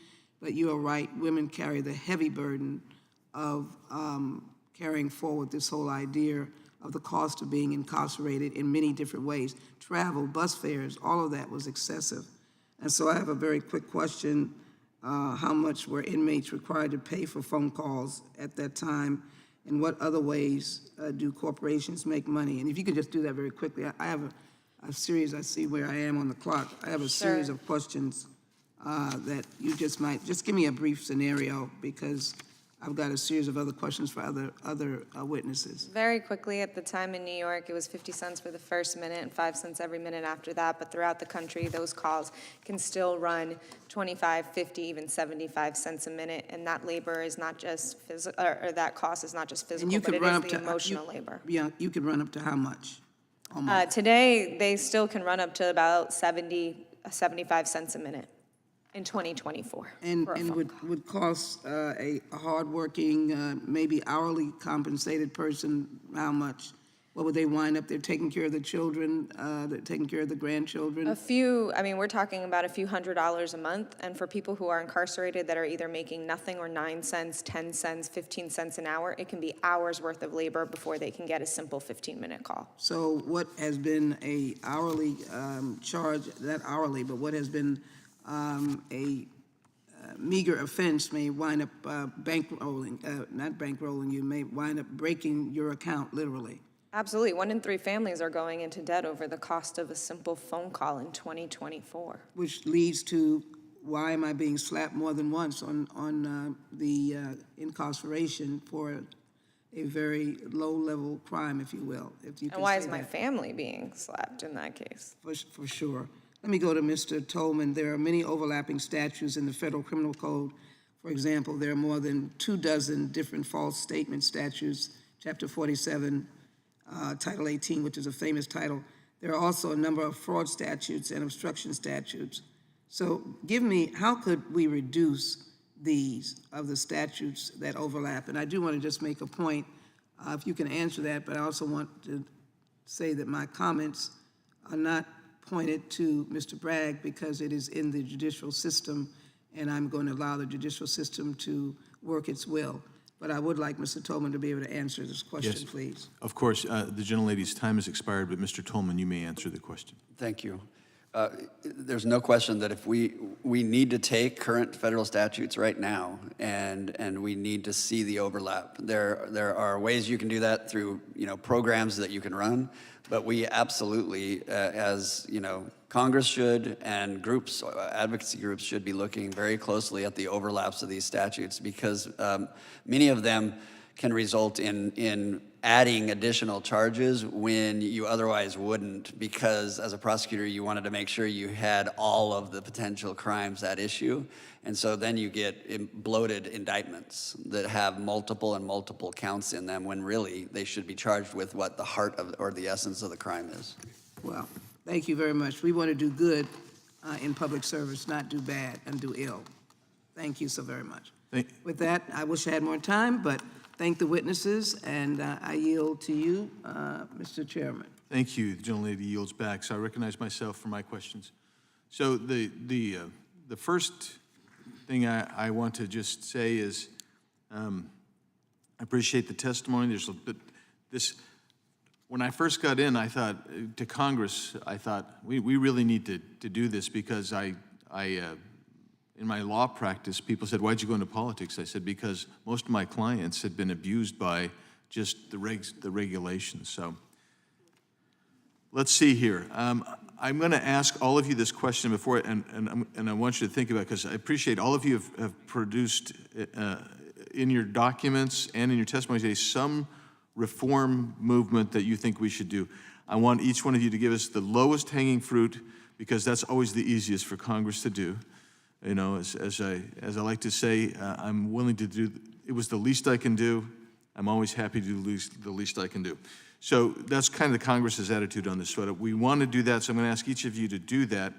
But you are right, women carry the heavy burden of carrying forward this whole idea of the cost of being incarcerated in many different ways. Travel, bus fares, all of that was excessive. And so I have a very quick question. How much were inmates required to pay for phone calls at that time? And what other ways do corporations make money? And if you could just do that very quickly. I have a series, I see where I am on the clock. I have a series of questions that you just give me a brief scenario, because I've got a series of other questions for other witnesses. Very quickly, at the time in New York, it was 50 cents for the first minute and 5 cents every minute after that. But throughout the country, those calls can still run 25, 50, even 75 cents a minute. And that labor is not just physical, or that cost is not just physical, but it is the emotional labor. Yeah, you could run up to how much? Today, they still can run up to about 75 cents a minute in 2024. And would cost a hardworking, maybe hourly compensated person how much? What would they wind up? They're taking care of the children, they're taking care of the grandchildren? We're talking about a few $100s a month. And for people who are incarcerated that are either making nothing or 9 cents, 10 cents, 15 cents an hour, it can be hours worth of labor before they can get a simple 15-minute call. So what has been a hourly charge, not hourly, but what has been a meager offense may wind up not bankrolling you, may wind up breaking your account, literally. Absolutely. 1 in 3 families are going into debt over the cost of a simple phone call in 2024. Which leads to, why am I being slapped more than once on the incarceration for a very low-level crime, if you will. If you And why is my family being slapped in that case? For sure. Let me go to Mr. Tolman. There are many overlapping statutes in the Federal Criminal Code. For example, there are more than 24 different false statement statutes, Chapter 47, Title 18, which is a famous title. There are also a number of fraud statutes and obstruction statutes. So how could we reduce these of the statutes that overlap? And I do want to just make a point, if you can answer that, but I also want to say that my comments are not pointed to Mr. Bragg, because it is in the judicial system, and I'm going to allow the judicial system to work its will. But I would like Mr. Tolman to be able to answer this question, Yes, please. Of course, the gentlelady's time has expired, but Mr. Tolman, you may answer the question. Thank you. There's no question that if we need to take current federal statutes right now, and we need to see the overlap. There are ways you can do that through programs that you can run, but we absolutely, as Congress should, and groups, advocacy groups should be looking very closely at the overlaps of these statutes, because many of them can result in adding additional charges when you otherwise wouldn't, because as a prosecutor, you wanted to make sure you had all of the potential crimes at issue. And so then you get bloated indictments that have multiple counts in them, when really they should be charged with what the heart of, or the essence of the crime is. Well, thank you very much. We want to do good in public service, not do bad and do ill. Thank you so very much. With that, I wish I had more time, but thank the witnesses, and I yield to you, Mr. Chairman. Thank you. The gentlelady yields back, so I recognize myself for my questions. So the first thing I want to just say is I appreciate the testimony. When I first got in, I thought, to Congress, I thought, we really need to do this, because in my law practice, people said, why'd you go into politics? I said, because most of my clients had been abused by just the regulations. So let's see here. I'm going to ask all of you this question before, and I want you to think about it, because I appreciate all of you have produced in your documents and in your testimony today some reform movement that you think we should do. I want each one of you to give us the lowest hanging fruit, because that's always the easiest for Congress to do. As I like to say, I'm willing to do, it was the least I can do. I'm always happy to do the least I can do. So that's kind of the Congress's attitude on this. So we want to do that, so I'm going to ask each of you to do that.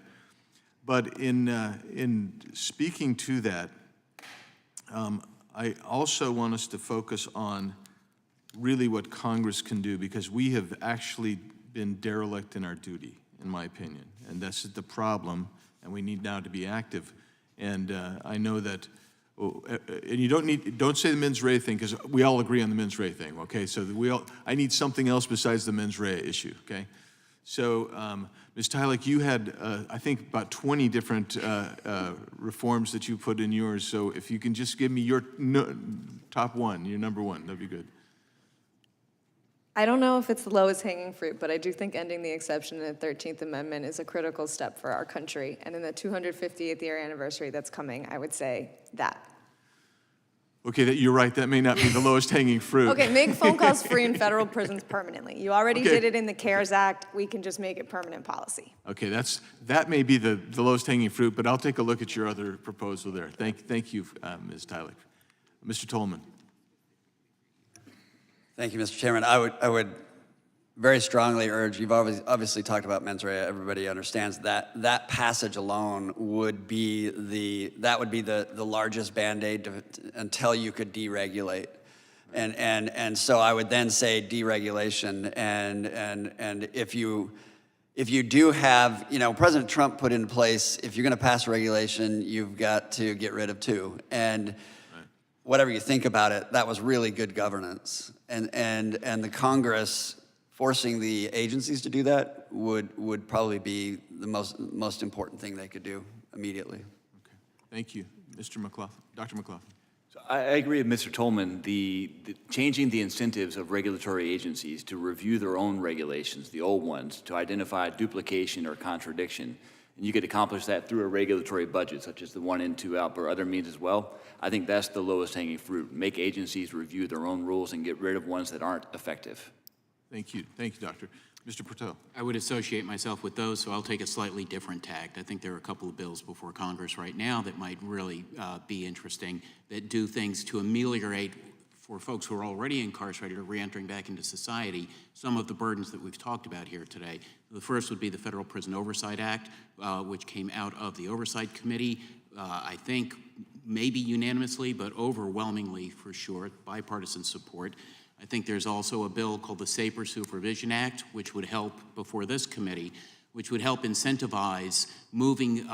But in speaking to that, I also want us to focus on really what Congress can do, because we have actually been derelict in our duty, in my opinion. And this is the problem, and we need now to be active. And I know that, and you don't say the mens rea thing, because we all agree on the mens rea thing, okay? So I need something else besides the mens rea issue, okay? So, Ms. Tylik, you had, I think, about 20 different reforms that you put in yours. So if you can just give me your top one, your number one, that'd be good. I don't know if it's the lowest hanging fruit, but I do think ending the exception in the 13th Amendment is a critical step for our country. And in the 250th year anniversary that's coming, I would say that. Okay, you're right, that may not be the lowest hanging fruit. Okay, make phone calls free in federal prisons permanently. You already Okay. did it in the CARES Act. We can just make it permanent policy. Okay, that may be the lowest hanging fruit, but I'll take a look at your other proposal there. Thank you, Ms. Tylik. Mr. Tolman. Thank you, Mr. Chairman. I would very strongly urge, you've obviously talked about mens rea, everybody understands that passage alone would be the largest Band-Aid until you could deregulate. And so I would then say deregulation, and if you do have, President Trump put in place, if you're gonna pass a regulation, you've got to get rid of two. And whatever you think about it, that was really good governance. And the Congress forcing the agencies to do that would probably be the most important thing they could do immediately. Okay, thank you. Mr. McLaughlin, Dr. McLaughlin. So I agree with Mr. Tolman. The changing the incentives of regulatory agencies to review their own regulations, the old ones, to identify duplication or contradiction, and you could accomplish that through a regulatory budget, such as the 1 in, 2 out, or other means as well. I think that's the lowest hanging fruit. Make agencies review their own rules and get rid of ones that aren't effective. Thank you, Doctor. Mr. Patel. I would associate myself with those, so I'll take a slightly different tact. I think there are a couple of bills before Congress right now that might really be interesting, that do things to ameliorate for folks who are already incarcerated or reentering back into society some of the burdens that we've talked about here today. The first would be the Federal Prison Oversight Act, which came out of the Oversight Committee. I think maybe unanimously, but overwhelmingly for sure, bipartisan support. I think there's also a bill called the Safer Supervision Act, which would help before this committee, which would help incentivize moving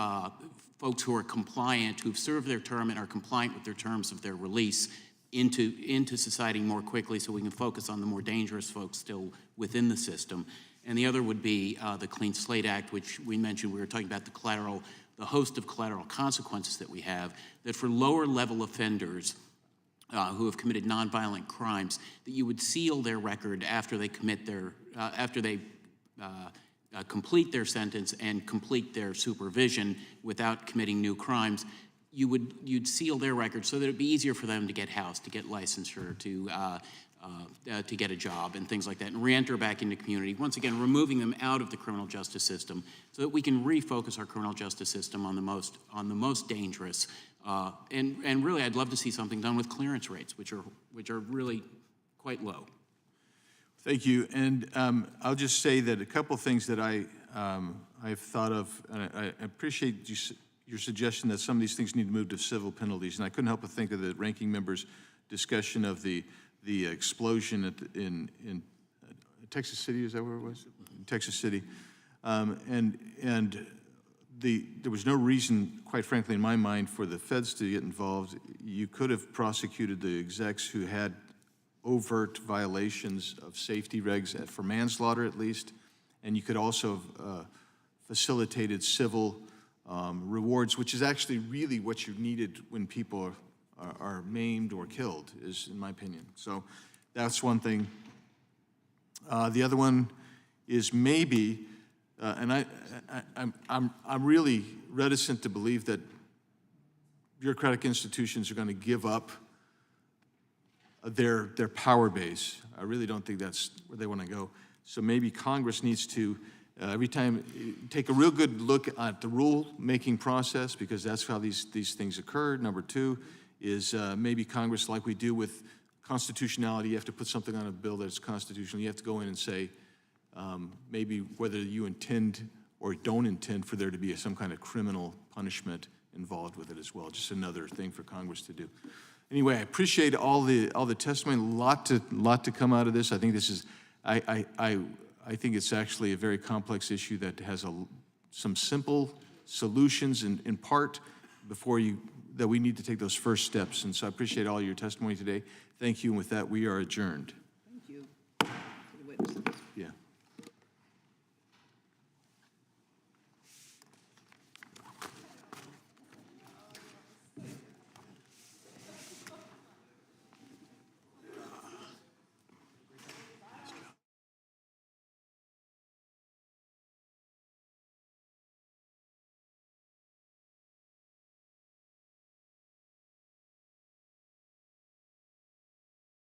folks who are compliant, who've served their term and are compliant with their terms of their release into society more quickly, so we can focus on the more dangerous folks still within the system. And the other would be the Clean Slate Act, which we mentioned. We were talking about the host of collateral consequences that we have, that for lower level offenders who have committed nonviolent crimes, that you would seal their record after they commit their, complete their sentence and complete their supervision without committing new crimes. You'd seal their record so that it'd be easier for them to get housed, to get licensure, to get a job and things like that, and reenter back into community. Once again, removing them out of the criminal justice system so that we can refocus our criminal justice system on the most dangerous. And really, I'd love to see something done with clearance rates, which are really quite low. Thank you. And I'll just say that a couple things that I've thought of, and I appreciate your suggestion that some of these things need to move to civil penalties. And I couldn't help but think of the ranking member's discussion of the explosion in Texas City. Is that where it was? In Texas City. There was no reason, quite frankly, in my mind, for the feds to get involved. You could have prosecuted the execs who had overt violations of safety regs for manslaughter, at least, and you could also have facilitated civil rewards, which is actually really what you needed when people are maimed or killed, is in my opinion. So that's one thing. The other one is maybe, and I'm really reticent to believe that bureaucratic institutions are going to give up their power base. I really don't think that's where they want to go. So maybe Congress needs to, every time, take a real good look at the rule-making process, because that's how these things occur. Number two is maybe Congress, like we do with constitutionality, you have to put something on a bill that's constitutional. You have to go in and say, maybe whether you intend or don't intend for there to be some kind of criminal punishment involved with it as well. Just another thing for Congress to do. Anyway, I appreciate all the testimony. A lot to come out of this. I think this is. I I think it's actually a very complex issue that has some simple solutions in part that we need to take those first steps. And so I appreciate all your testimony today. Thank you, and with that, we are adjourned. Thank you. To the witnesses. Yeah.